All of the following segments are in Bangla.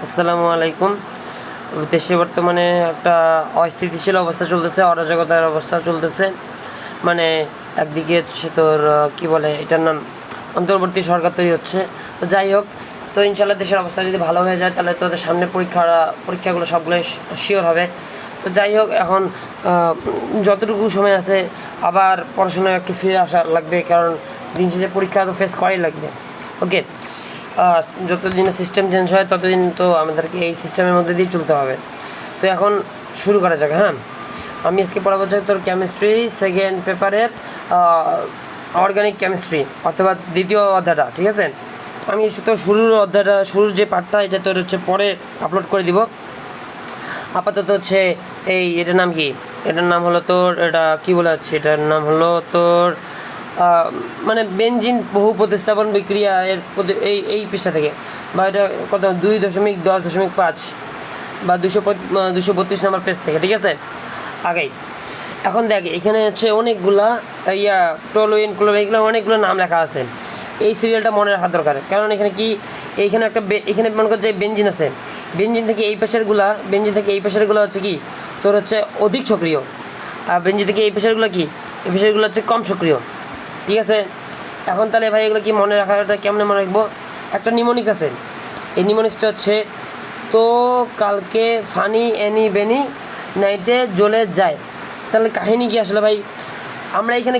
আসসালামু আলাইকুম। দেশে বর্তমানে একটা অস্থিতিশীল অবস্থা চলতেছে, অরাজকতার অবস্থা চলতেছে। মানে একদিকে হচ্ছে তোর কী বলে এটার নাম, অন্তর্বর্তী সরকার তৈরি হচ্ছে। তো যাই হোক, তো ইনশাল্লাহ দেশের অবস্থা যদি ভালো হয়ে যায় তাহলে তোদের সামনে পরীক্ষাগুলো সবগুলোই শিওর হবে। তো যাই হোক, এখন যতটুকু সময় আছে আবার পড়াশোনায় একটু ফিরে আসা লাগবে, কারণ দিন শেষে পরীক্ষা তো ফেস করাই লাগবে। ওকে, যতদিন সিস্টেম চেঞ্জ হয় ততদিন তো আমাদেরকে এই সিস্টেমের মধ্যে দিয়ে চলতে হবে। তো এখন শুরু করা যাক। হ্যাঁ, আমি আজকে পড়াবো যে তোর কেমিস্ট্রি সেকেন্ড পেপারের অর্গানিক কেমিস্ট্রি অথবা দ্বিতীয় অধ্যায়টা। ঠিক আছে, আমি তো শুরুর যে পার্টটা এটা তোর হচ্ছে পরে আপলোড করে দিব। আপাতত হচ্ছে এটার নাম কি, এটার নাম হলো তোর, এটা কী বলা যাচ্ছে, এটার নাম হলো তোর মানে বেঞ্জিন বহু প্রতিস্থাপন বিক্রিয়া এর এই পৃষ্ঠা থেকে, বা এটা কত 2.10.5 বা 232 নম্বর পেজ থেকে। ঠিক আছে, আগেই এখন দেখ এখানে হচ্ছে অনেকগুলা টোলুইন ক্লোরিন এগুলো অনেকগুলো নাম লেখা আছে। এই সিরিয়ালটা মনে রাখা দরকার, কারণ এখানে কি, এখানে মনে কর যে বেঞ্জিন আছে, বেঞ্জিন থেকে এই পেশারগুলো হচ্ছে কি তোর হচ্ছে অধিক সক্রিয়, আর বেঞ্জিন থেকে এই পেশারগুলো হচ্ছে কম সক্রিয়। ঠিক আছে, এখন তাহলে ভাই এগুলো কি মনে রাখাটা কেমনে মনে রাখবো? একটা নিমোনিক্স আছে, এই নিমোনিক্সটা হচ্ছে তো কালকে ফানি এনি বেনি নাইটে জ্বলে যায়। তাহলে কাহিনী কি আসলে ভাই? আমরা এখানে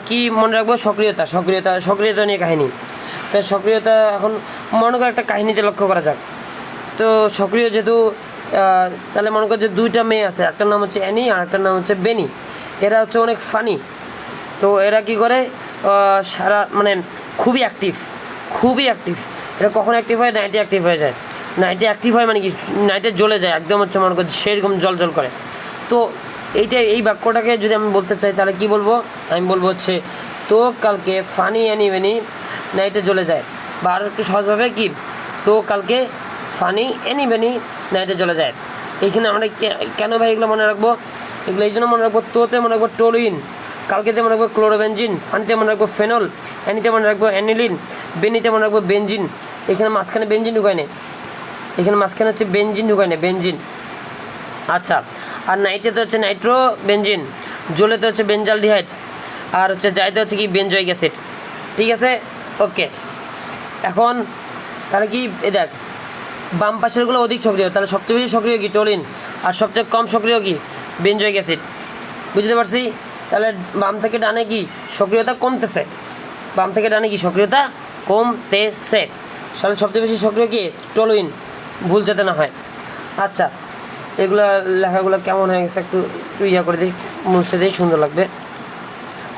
কি মনে রাখবো? সক্রিয়তা নিয়ে কাহিনী। তো সক্রিয়তা এখন মনে কর একটা কাহিনীতে লক্ষ্য করা যাক। তো সক্রিয় যেহেতু, তাহলে মনে কর যে দুইটা মেয়ে আছে, একটার নাম হচ্ছে অ্যানি আর একটার নাম হচ্ছে বেনি। এরা হচ্ছে অনেক ফানি। তো এরা কি করে, সারা মানে খুবই অ্যাক্টিভ। এটা কখন অ্যাক্টিভ হয়? নাইটে অ্যাক্টিভ হয়ে যায়। নাইটে অ্যাক্টিভ হয় মানে কি, নাইটে জ্বলে যায় একদম, হচ্ছে মনে কর সেরকম জল করে। তো এই বাক্যটাকে যদি আমি বলতে চাই তাহলে কি বলবো? আমি বলবো হচ্ছে তো কালকে ফানি অ্যানি বেনি নাইটে জ্বলে যায়, বা আরও একটু সহজভাবে কি, তো কালকে ফানি অ্যানি বেনি নাইটে জ্বলে যায়। এইখানে আমরা কেন ভাই এগুলো মনে রাখবো? এগুলো এই জন্য মনে রাখবো, তোতে মনে রাখবো টোলুইন, কালকেতে মনে রাখবো ক্লোরোবেনজিন, ফানিতে মনে রাখবো ফেনল, অ্যানিতে মনে রাখবো অ্যানিলিন, বেনিতে মনে রাখবো বেনজিন। এখানে মাঝখানে বেনজিন ঢুকায় নেই, হচ্ছে বেনজিন ঢুকায় নেই, বেনজিন। আচ্ছা, আর নাইটেতে হচ্ছে নাইট্রো বেনজিন, জলেতে হচ্ছে বেনজালডিহাইড, আর হচ্ছে যাইতে হচ্ছে কি বেনজয়িক অ্যাসিড। ঠিক আছে, ওকে। এখন তাহলে কি দেখ, বাম পাশেরগুলো অধিক সক্রিয়, তাহলে সবচেয়ে বেশি সক্রিয় কি টোলিন, আর সবচেয়ে কম সক্রিয় কি বেনজয়িক অ্যাসিড। বুঝতে পারছি? তাহলে বাম থেকে ডানে কি সক্রিয়তা কমতেছে, তাহলে সবচেয়ে বেশি সক্রিয় কি টোলুইন, ভুল যাতে না হয়। আচ্ছা, এগুলা লেখাগুলো কেমন হয়ে গেছে একটু করে দিই, মুছে দিই, সুন্দর লাগবে।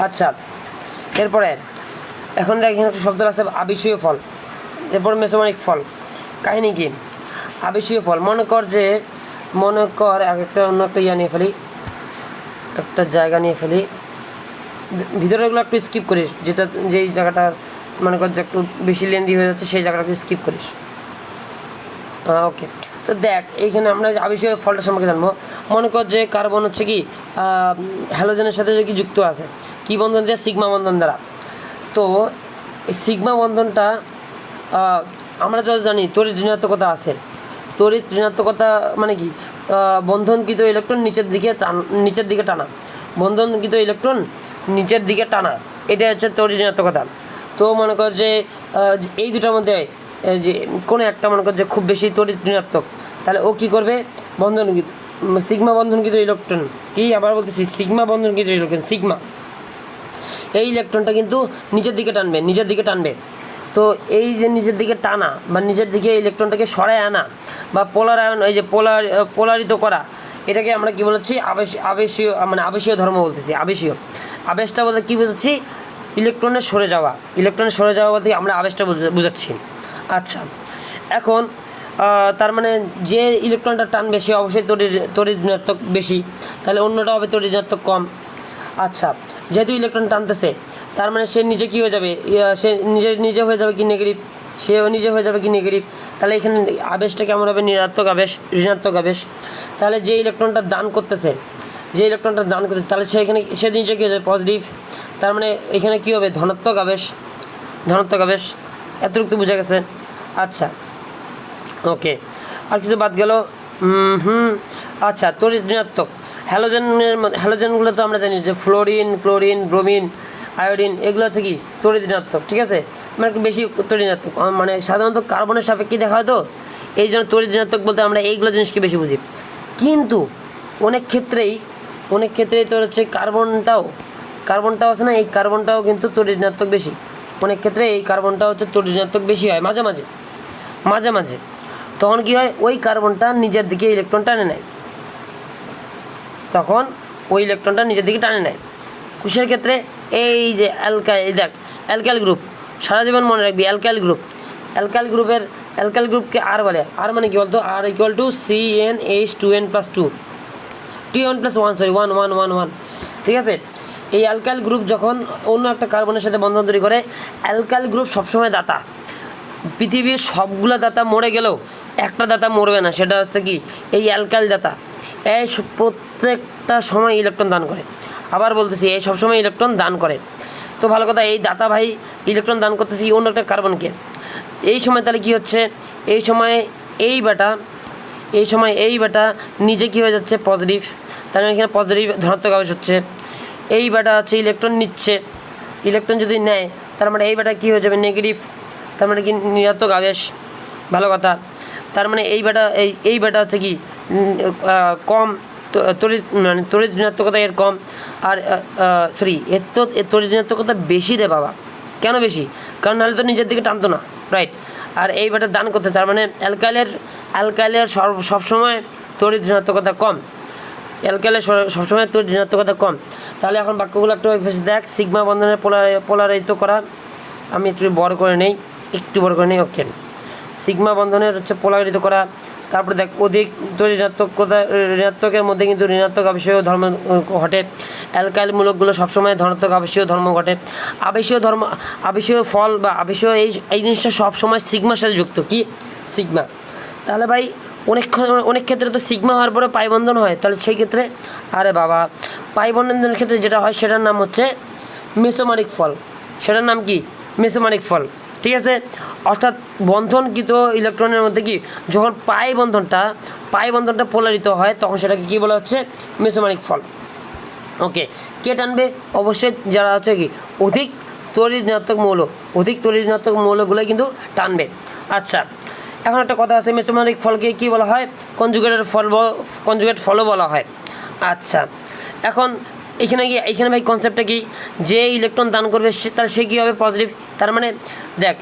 আচ্ছা, এরপরে এখন দেখ এখানে একটা শব্দ আছে আবিষীয় ফল, এরপর মেসোমারিক ফল। কাহিনী কি? আবিষীয় ফল মনে কর অন্য একটা নিয়ে ফেলি, একটা জায়গা নিয়ে ফেলি, ভিতরেগুলো একটু স্কিপ করিস, যেই জায়গাটা মনে কর যে একটু বেশি লেন্দি হয়ে যাচ্ছে সেই জায়গাটা একটু স্কিপ করিস। ওকে, তো দেখ এইখানে আমরা আবিষীয় ফলটা সম্পর্কে জানবো। মনে কর যে কার্বন হচ্ছে কি হ্যালোজেনের সাথে যে কি যুক্ত আছে, কি বন্ধন দিয়ে? সিগমা বন্ধন দ্বারা। তো এই সিগমা বন্ধনটা আমরা যত জানি তড়িৎ ঋণাত্মকতা আছে। তড়িৎ ঋণাত্মকতা মানে কি, বন্ধনকৃত ইলেকট্রন নিচের দিকে টানা, বন্ধনকৃত ইলেকট্রন নিচের দিকে টানা, এটা হচ্ছে তড়িৎ ঋণাত্মকতা। তো মনে কর যে এই দুটার মধ্যে যে কোনো একটা মনে কর যে খুব বেশি তড়িৎ ঋণাত্মক, তাহলে ও কী করবে? সিগমা বন্ধনকৃত ইলেকট্রন, কি আবার বলতেছি, সিগমা বন্ধনকৃত ইলেকট্রন, সিগমা এই ইলেকট্রনটা কিন্তু নিচের দিকে টানবে। তো এই যে নিচের দিকে টানা বা নিচের দিকে ইলেকট্রনটাকে সরায় আনা বা পোলারিত করা, এটাকে আমরা কী বলছি? আবেশীয় ধর্ম বলতেছি। আবেশটা বলতে কী বোঝাচ্ছি? ইলেকট্রনের সরে যাওয়া বলতে আমরা আবেশটা বুঝাচ্ছি। আচ্ছা, এখন তার মানে যে ইলেকট্রনটা টানবে সে অবশ্যই তড়িৎ ঋণাত্মক বেশি, তাহলে অন্যটা হবে তড়িৎ ঋণাত্মক কম। আচ্ছা, যেহেতু ইলেকট্রন টানতেছে তার মানে সে নিজে কী হয়ে যাবে? সে নিজে হয়ে যাবে কি নেগেটিভ, তাহলে এখানে আবেশটা কেমন হবে? ঋণাত্মক আবেশ। তাহলে যে ইলেকট্রনটা দান করতেছে তাহলে সে নিজে কী হয়ে যাবে? পজিটিভ। তার মানে এখানে কী হবে? ধনাত্মক আবেশ। এতটুকু বোঝা গেছে? আচ্ছা, ওকে, আর কিছু বাদ গেল। আচ্ছা, তড়িৎ ঋণাত্মক হ্যালোজেনগুলো তো আমরা জানি যে ফ্লোরিন, ক্লোরিন, ব্রোমিন, আয়োডিন, এগুলো হচ্ছে কি তড়িৎ ঋণাত্মক, ঠিক আছে, মানে একটু বেশি তড়িৎ ঋণাত্মক, মানে সাধারণত কার্বনের সাপেক্ষে দেখা হয় তো, এই জন্য তড়িৎ ঋণাত্মক বলতে আমরা এইগুলো জিনিসকে বেশি বুঝি। কিন্তু অনেক ক্ষেত্রেই তোর হচ্ছে কার্বনটাও আছে না, এই কার্বনটাও কিন্তু তড়িৎ ঋণাত্মক বেশি। অনেক ক্ষেত্রে এই কার্বনটা হচ্ছে তড়িৎ ঋণাত্মক বেশি হয় মাঝে মাঝে। তখন কী হয়, ওই কার্বনটা নিজের দিকে ইলেকট্রন টানে নেয়, কিসের ক্ষেত্রে? এই যে অ্যালকাইল গ্রুপ, সারা জীবন মনে রাখবি, অ্যালকাইল গ্রুপকে আর বলে। আর মানে কি বলতো? আর ইকুয়াল টু CnH2n+2 1+1 ঠিক আছে। এই অ্যালকাইল গ্রুপ যখন অন্য একটা কার্বনের সাথে বন্ধন তৈরি করে, অ্যালকাইল গ্রুপ সবসময় দাতা। পৃথিবীর সবগুলো দাতা মরে গেলেও একটা দাতা মরবে না, সেটা হচ্ছে কি এই অ্যালকাইল দাতা। এই প্রত্যেকটা সময় ইলেকট্রন দান করে। আবার বলতেছি, এই সবসময় ইলেকট্রন দান করে। তো ভালো কথা, এই দাতা ভাই ইলেকট্রন দান করতেছি অন্য একটা কার্বনকে। এই সময় তাহলে কী হচ্ছে, এই সময় এই বেটা নিজে কী হয়ে যাচ্ছে? পজিটিভ। তার মানে এখানে পজিটিভ ধনাত্মক আবেশ হচ্ছে। এই বেটা হচ্ছে ইলেকট্রন নিচ্ছে, ইলেকট্রন যদি নেয় তার মানে এই বেটা কী হয়ে যাবে? নেগেটিভ। তার মানে কি ঋণাত্মক আবেশ। ভালো কথা, তার মানে এই বেটা হচ্ছে কি কম তড়িৎ ঋণাত্মকতা এর কম। আর এর তড়িৎ ঋণাত্মকতা বেশি রে বাবা। কেন বেশি? কারণ নাহলে তো নিজের দিকে টানতো না, রাইট। আর এই বেটা দান করতে, তার মানে অ্যালকাইলের সবসময় তড়িৎ ঋণাত্মকতা কম। সবসময় তড়িৎ ঋণাত্মকতা কম। তাহলে এখন বাক্যগুলো একটু দেখ। সিগমা বন্ধনের পোলারাইজিত করা, আমি একটু বড় করে নেই। ওকে, সিগমা বন্ধনের হচ্ছে পোলারিত করা। তারপরে দেখ, অধিক তড়িৎ ঋণাত্মকের মধ্যে কিন্তু ঋণাত্মক আবেশীয় ধর্ম ঘটে। অ্যালকাইল মূলকগুলো সবসময় ধনাত্মক আবেশীয় ধর্ম ঘটে। আবেশীয় ফল বা আবেশীয় এই জিনিসটা সবসময় সিগমার সাথে যুক্ত। কি? সিগমা। তাহলে ভাই অনেক ক্ষেত্রে তো সিগমা হওয়ার পরে পাই বন্ধন হয়। তাহলে সেই ক্ষেত্রে আরে বাবা, পাই বন্ধনের ক্ষেত্রে যেটা হয় সেটার নাম হচ্ছে মেসোমারিক ফল। সেটার নাম কি? মেসোমারিক ফল, ঠিক আছে। অর্থাৎ বন্ধনকৃত ইলেকট্রনের মধ্যে কি যখন পাই বন্ধনটা পোলারিত হয়, তখন সেটাকে কী বলা হচ্ছে? মেসোমারিক ফল। ওকে, কে টানবে? অবশ্যই যারা হচ্ছে কি অধিক তড়িৎ ঋণাত্মক মৌলগুলোই কিন্তু টানবে। আচ্ছা, এখন একটা কথা আছে, মেসোমারিক ফলকে কী বলা হয়? কনজুগেট ফলও বলা হয়। আচ্ছা, এখন এইখানে ভাই কনসেপ্টটা কি? যে ইলেকট্রন দান করবে সে কী হবে? পজিটিভ। তার মানে দেখ,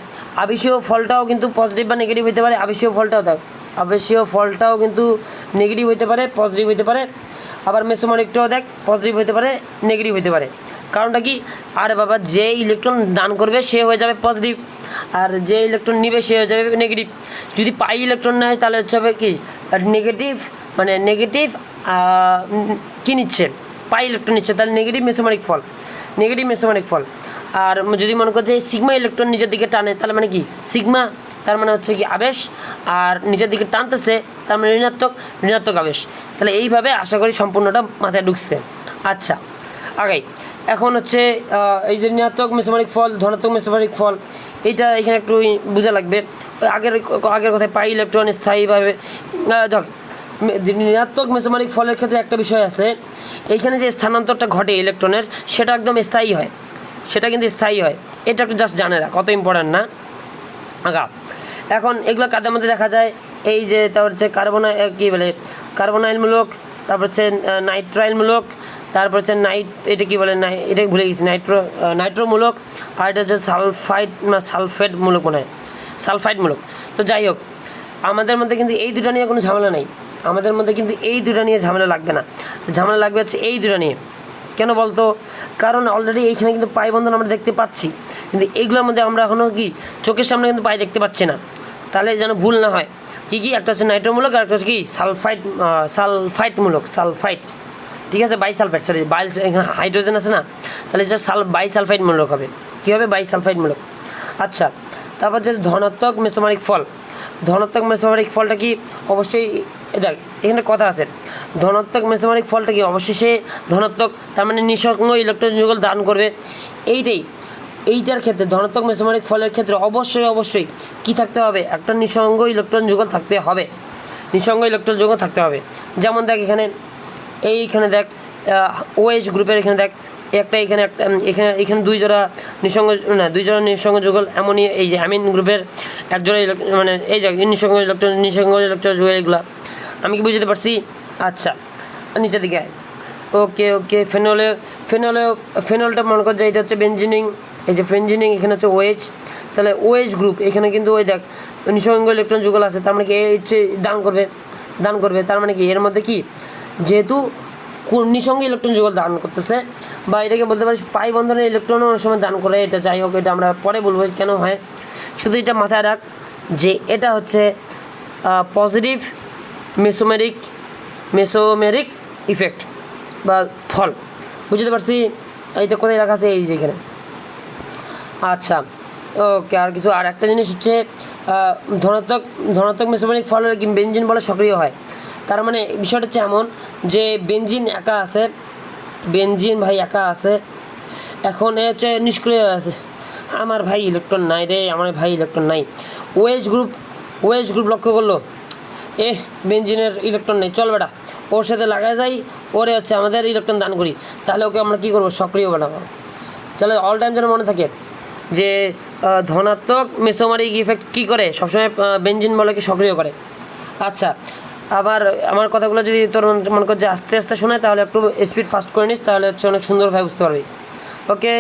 আবেশীয় ফলটাও কিন্তু পজিটিভ বা নেগেটিভ হতে পারে। আবেশীয় ফলটাও কিন্তু নেগেটিভ হতে পারে, পজিটিভ হতে পারে। আবার মেসোমারিকটাও দেখ, পজিটিভ হতে পারে, নেগেটিভ হতে পারে। কারণটা কি? আরে বাবা, যে ইলেকট্রন দান করবে সে হয়ে যাবে পজিটিভ, আর যে ইলেকট্রন নিবে সে হয়ে যাবে নেগেটিভ। যদি পাই ইলেকট্রন নেয় তাহলে হচ্ছে হবে কি নেগেটিভ, মানে নেগেটিভ কী নিচ্ছে? পাই ইলেকট্রন নিচ্ছে, তাহলে নেগেটিভ মেসোমারিক ফল। আর যদি মনে করো যে সিগমা ইলেকট্রন নিজের দিকে টানে, তাহলে মানে কি সিগমা, তার মানে হচ্ছে কি আবেশ, আর নিজের দিকে টানতেছে তার মানে ঋণাত্মক আবেশ। তাহলে এইভাবে আশা করি সম্পূর্ণটা মাথায় ঢুকছে। আচ্ছা, এখন হচ্ছে এই যে ঋণাত্মক মেসোমারিক ফল, ধনাত্মক মেসোমারিক ফল, এইটা এখানে একটু বোঝা লাগবে। আগের কথায় পাই ইলেকট্রন স্থায়ীভাবে ধর, ঋণাত্মক মেসোমারিক ফলের ক্ষেত্রে একটা বিষয় আছে, এইখানে যে স্থানান্তরটা ঘটে ইলেকট্রনের, সেটা একদম স্থায়ী হয়, এটা একটু জাস্ট জানে রাখ, কত ইম্পর্ট্যান্ট না। এখন এগুলো কাদের মধ্যে দেখা যায়? এই যে তারপর হচ্ছে কার্বনাইল মূলক, তারপর হচ্ছে নাইট্রাইল মূলক, তারপর হচ্ছে এটা ভুলে গেছি, নাইট্রো মূলক, আর এটা হচ্ছে সালফেট মূলক। তো যাই হোক, আমাদের মধ্যে কিন্তু এই দুটো নিয়ে কোনো ঝামেলা নেই। ঝামেলা লাগবে না। ঝামেলা লাগবে হচ্ছে এই দুটো নিয়ে। কেন বলতো? কারণ অলরেডি এইখানে কিন্তু পাই বন্ধন আমরা দেখতে পাচ্ছি, কিন্তু এইগুলোর মধ্যে আমরা এখনও কি চোখের সামনে কিন্তু পাই দেখতে পাচ্ছি না। তাহলে যেন ভুল না হয়, কি একটা হচ্ছে নাইট্রোমূলক, আর একটা হচ্ছে কি সালফাইট, ঠিক আছে, বাইসালফাইট, এখানে হাইড্রোজেন আছে না, তাহলে এটা বাইসালফাইট মূলক হবে। কী হবে? বাইসালফাইট মূলক। আচ্ছা, তারপর যে ধনাত্মক মেসোমারিক ফলটা কি? অবশ্যই দেখ, এখানে কথা আছে, ধনাত্মক মেসোমারিক ফলটা কি? অবশ্যই সে ধনাত্মক, তার মানে নিঃসঙ্গ ইলেকট্রন যুগল দান করবে। এইটাই এইটার ক্ষেত্রে ধনাত্মক মেসোমারিক ফলের ক্ষেত্রে অবশ্যই কী থাকতে হবে, একটা নিঃসঙ্গ ইলেকট্রন যুগল থাকতে হবে, নিঃসঙ্গ ইলেকট্রন যুগল থাকতে হবে। যেমন দেখ এইখানে দেখ OH গ্রুপের এখানে দেখ একটা এখানে দুই জোড়া নিঃসঙ্গ যুগল, এমনই এই যে অ্যামিন গ্রুপের এক জোড়া মানে এই যে নিঃসঙ্গ ইলেকট্রন যুগল এগুলো আমি কি বুঝতে পারছি? আচ্ছা নিচের দিকে ওকে ফেনলটা মনে কর যে এটা হচ্ছে বেঞ্জিনিং, এই যে বেঞ্জিনিং এখানে হচ্ছে OH, তাহলে OH গ্রুপ এখানে কিন্তু ওই দেখ নিঃসঙ্গ ইলেকট্রন যুগল আছে, তার মানে কি হচ্ছে দান করবে, তার মানে কি এর মধ্যে কি যেহেতু নিঃসঙ্গ ইলেকট্রন যুগল দান করতেছে, বা এটাকে বলতে পারিস পাই বন্ধনের ইলেকট্রনও অনেক সময় দান করে, এটা যাই হোক এটা আমরা পরে বলবো কেন হয়, শুধু এটা মাথায় রাখ যে এটা হচ্ছে পজিটিভ মেসোমেরিক ইফেক্ট বা ফল, বুঝতে পারছি? এইটা কোথায় রাখা আছে, এই যে এখানে। আচ্ছা ওকে, আর একটা জিনিস হচ্ছে ধনাত্মক মেসোমেরিক ফল বেঞ্জিন বলে সক্রিয় হয়, তার মানে বিষয়টা হচ্ছে এমন যে বেঞ্জিন একা আছে, এখন এ হচ্ছে নিষ্ক্রিয় আছে, আমার ভাই ইলেকট্রন নাই। OH গ্রুপ লক্ষ্য করলো বেঞ্জিনের ইলেকট্রন নেই, চল বেটা ওর সাথে লাগাই যাই, ওরে হচ্ছে আমাদের ইলেকট্রন দান করি, তাহলে ওকে আমরা কী করবো, সক্রিয় বানাবো। তাহলে অল টাইম যেন মনে থাকে যে ধনাত্মক মেসোমারিক ইফেক্ট কী করে, সবসময় বেঞ্জিন বলকে সক্রিয় করে। আচ্ছা আবার আমার কথাগুলো যদি তোর মনে কর যে আস্তে আস্তে শোনায়, তাহলে একটু স্পিড ফাস্ট করে নিস, তাহলে হচ্ছে অনেক সুন্দরভাবে বুঝতে পারবি। ওকে,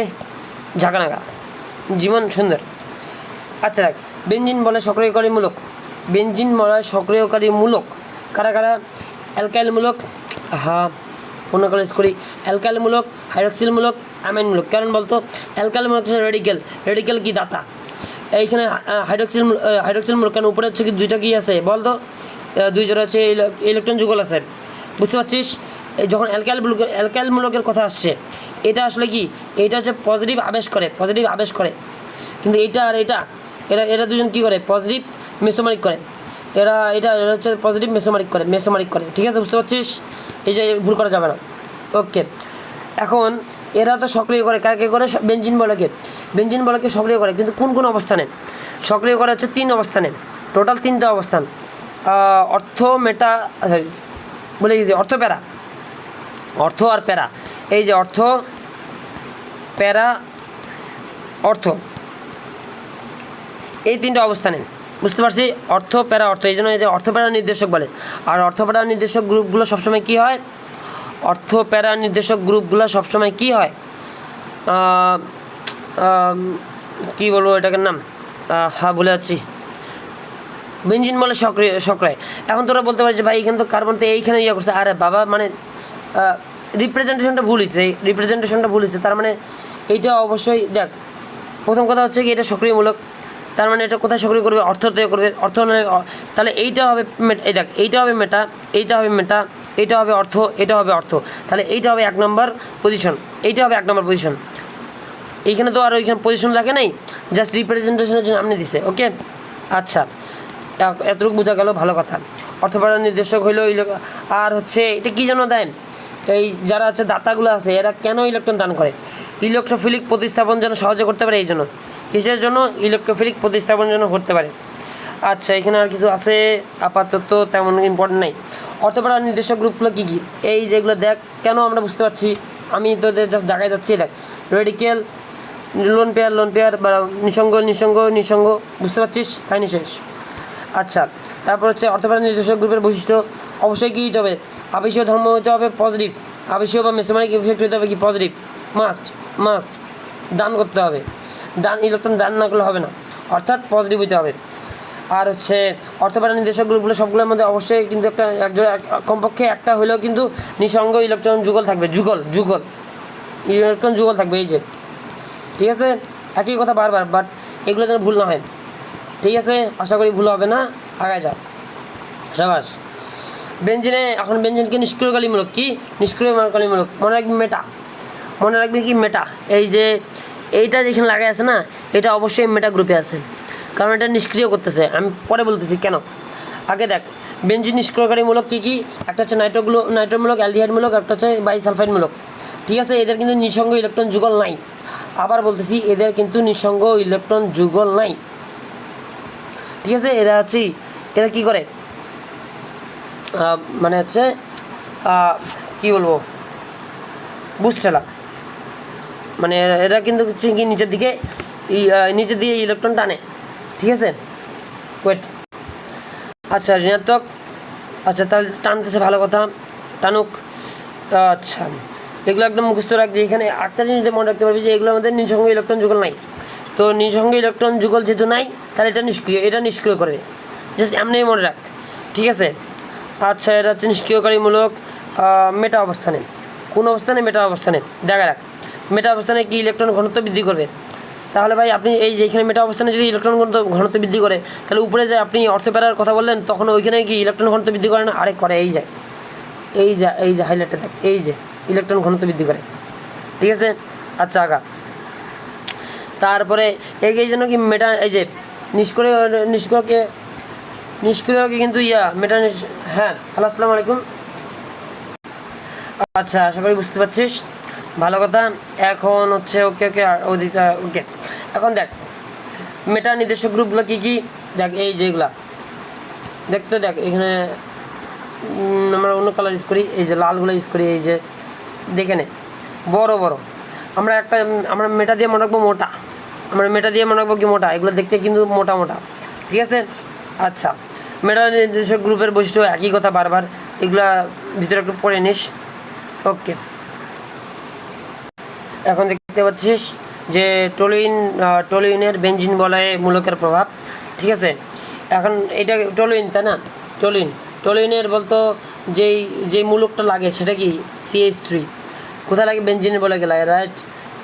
ঝাঁকানাগা জীবন সুন্দর। আচ্ছা দেখ, বেঞ্জিন বলে সক্রিয়কারীমূলক কারা? অ্যালকাইলমূলক, অন্য কলেজ করি, অ্যালকাইলমূলক, হাইড্রক্সিলমূলক, অ্যামাইনমূলক। কারণ বলতো অ্যালকাইলমূলক হচ্ছে রেডিক্যাল কি দাতা, এইখানে হাইড্রক্সিলমূলক কেন উপরে হচ্ছে কি দুইটা কি আছে বলতো, দুই জোড়া হচ্ছে ইলেকট্রন যুগল আছে, বুঝতে পারছিস? যখন অ্যালকাইলমূলকের কথা আসছে, এটা আসলে কি, এটা হচ্ছে পজিটিভ আবেশ করে, কিন্তু এটা আর এরা দুজন কী করে, পজিটিভ মেসোমারিক করে, এটা হচ্ছে পজিটিভ মেসোমারিক করে, ঠিক আছে? বুঝতে পারছিস? এই যে ভুল করা যাবে না। ওকে, এখন এরা তো সক্রিয় করে কাকে করে, বেঞ্জিন বলকে সক্রিয় করে, কিন্তু কোন অবস্থানে সক্রিয় করে হচ্ছে 3 অবস্থানে, টোটাল 3টা অবস্থান, অর্থ আর প্যারা, এই যে অর্থ এই 3টা অবস্থানে, বুঝতে পারছি? অর্থ প্যারা এই জন্য এই যে অর্থ প্যারা নির্দেশক বলে। আর অর্থ প্যারা নির্দেশক গ্রুপগুলো সবসময় কী হয়, কী বলবো এটাকে নাম, ভুলে যাচ্ছি, বেঞ্জিন বলে সক্রিয়। এখন তোরা বলতে পারিস যে ভাই এখানে তো কার্বন তো এইখানে করছে, আরে বাবা মানে রিপ্রেজেন্টেশনটা ভুল হয়েছে, তার মানে এইটা অবশ্যই দেখ, প্রথম কথা হচ্ছে কি এটা সক্রিয়মূলক, তার মানে এটা কোথায় সক্রিয় করবে, অর্থ তাহলে এইটা হবে এই দেখ, এইটা হবে মেটা, এইটা হবে অর্থ, তাহলে এইটা হবে 1 নম্বর পজিশন, এইখানে তো আর ওইখানে পজিশন লাগে নাই, জাস্ট রিপ্রেজেন্টেশনের জন্য আপনি দিছে। ওকে, আচ্ছা এতটুকু বোঝা গেল, ভালো কথা। অর্থপ্রাণ নির্দেশক হইল আর হচ্ছে এটা কী যেন দেয়, এই যারা হচ্ছে দাতাগুলো আছে এরা কেন ইলেকট্রন দান করে, ইলেকট্রোফিলিক প্রতিস্থাপন যেন সহজে করতে পারে, এই জন্য কিসের জন্য, ইলেকট্রোফিলিক প্রতিস্থাপন যেন করতে পারে। আচ্ছা এখানে আর কিছু আছে আপাতত তেমন ইম্পর্টেন্ট নেই। অর্থপ্রাণ নির্দেশক গ্রুপগুলো কী এই যেগুলো দেখ, কেন আমরা বুঝতে পারছি, আমি তোদের জাস্ট দেখাই যাচ্ছি, দেখ রেডিক্যাল, লোন পেয়ার বা নিঃসঙ্গ, বুঝতে পারছিস? কাহিনি শেষ। আচ্ছা তারপর হচ্ছে অর্থপ্রাণ নির্দেশক গ্রুপের বৈশিষ্ট্য, অবশ্যই কী হতে হবে, আবেশীয় ধর্ম হতে হবে পজিটিভ, আবেশীয় বা মেসোমারিক ইফেক্ট হতে হবে কি পজিটিভ, মাস্ট দান করতে হবে, ইলেকট্রন দান না করলে হবে না, অর্থাৎ পজিটিভ হতে হবে। আর হচ্ছে অর্থপ্রাণ নির্দেশক গ্রুপগুলো সবগুলোর মধ্যে অবশ্যই কিন্তু কমপক্ষে একটা হলেও কিন্তু নিঃসঙ্গ ইলেকট্রন যুগল থাকবে, ইলেকট্রন যুগল থাকবে, এই যে ঠিক আছে, একই কথা বারবার, বাট এগুলো যেন ভুল না হয়, ঠিক আছে? আশা করি ভুল হবে না, আগায় যাও, সাবাস। বেঞ্জিনকে নিষ্ক্রিয়কারীমূলক মনে রাখবি কি মেটা, এই যে এইটা যেখানে লাগাই আছে না, এটা অবশ্যই মেটা গ্রুপে আছে, কারণ এটা নিষ্ক্রিয় করতেছে, আমি পরে বলতেছি কেন। আগে দেখ বেঞ্জিন নিষ্ক্রিয়কারীমূলক কী, একটা হচ্ছে নাইট্রোমূলক, অ্যালডিহাইডমূলক, একটা হচ্ছে বাইসালফাইডমূলক, ঠিক আছে, এদের কিন্তু নিঃসঙ্গ ইলেকট্রন যুগল নাই। আবার বলতেছি, এদের কিন্তু নিঃসঙ্গ ইলেকট্রন যুগল নাই। ঠিক আছে, এরা কী করে মানে হচ্ছে কী বলবো, বুস্টেলা, মানে এরা কিন্তু হচ্ছে কি নিচের দিকে ইলেকট্রন টানে। ঠিক আছে, ওয়েট, আচ্ছা ঋণাত্মক, আচ্ছা তাহলে টানতেছে, ভালো কথা, টানুক। আচ্ছা, এগুলো একদম মুখস্থ রাখছি। এখানে একটা জিনিস মনে রাখতে পারবি যে এগুলোর মধ্যে নিঃসঙ্গ ইলেকট্রন যুগল নাই। তো নিঃসঙ্গ ইলেকট্রন যুগল যেহেতু নাই, তাহলে এটা নিষ্ক্রিয় করে, জাস্ট এমনি মনে রাখ। ঠিক আছে, আচ্ছা এটা হচ্ছে নিষ্ক্রিয়কারীমূলক মেটা অবস্থানে। কোন অবস্থানে? মেটা অবস্থানে। দেখা রাখ, মেটা অবস্থানে কি ইলেকট্রন ঘনত্ব বৃদ্ধি করবে। তাহলে ভাই আপনি এই যে এখানে মেটা অবস্থানে যদি ইলেকট্রন ঘনত্ব বৃদ্ধি করে, তাহলে উপরে যে আপনি অর্থপ্যারার কথা বললেন, তখন ওইখানে কি ইলেকট্রন ঘনত্ব বৃদ্ধি করে না? আরেক করে, এই যে হাইলাইটটা দেখ, এই যে ইলেকট্রন ঘনত্ব বৃদ্ধি করে। ঠিক আছে, আচ্ছা আগা। তারপরে এই জন্য কি মেটা, এই যে নিষ্ক্রিয়কে কিন্তু মেটা। হ্যাঁ, হ্যালো, আসসালামু আলাইকুম। আচ্ছা, আশা করি বুঝতে পারছিস, ভালো কথা। এখন হচ্ছে ওকে, ওকে, এখন দেখ মেটা নির্দেশক গ্রুপগুলো কী কী, দেখ এই যেগুলা দেখতে, দেখ এখানে আমরা অন্য কালার ইউজ করি, এই যে লালগুলো ইউজ করি, এই যে দেখে নে, বড় আমরা মেটা দিয়ে মনে রাখবো মোটা, কি মোটা, এগুলো দেখতে কিন্তু মোটা। ঠিক আছে, আচ্ছা মেটা নির্দেশক গ্রুপের বৈশিষ্ট্য একই কথা বারবার, এগুলা ভিতরে একটু পড়ে নিস। ওকে, এখন দেখতে পাচ্ছিস যে টলুইনের বেঞ্জিন বলয়ে মূলকের প্রভাব। ঠিক আছে, এখন এটা টলুইন, তাই না? টলুইনের বলতো যেই মূলকটা লাগে সেটা কি CH3। কোথায় লাগে? বেঞ্জিন বলয়ে লাগে, রাইট,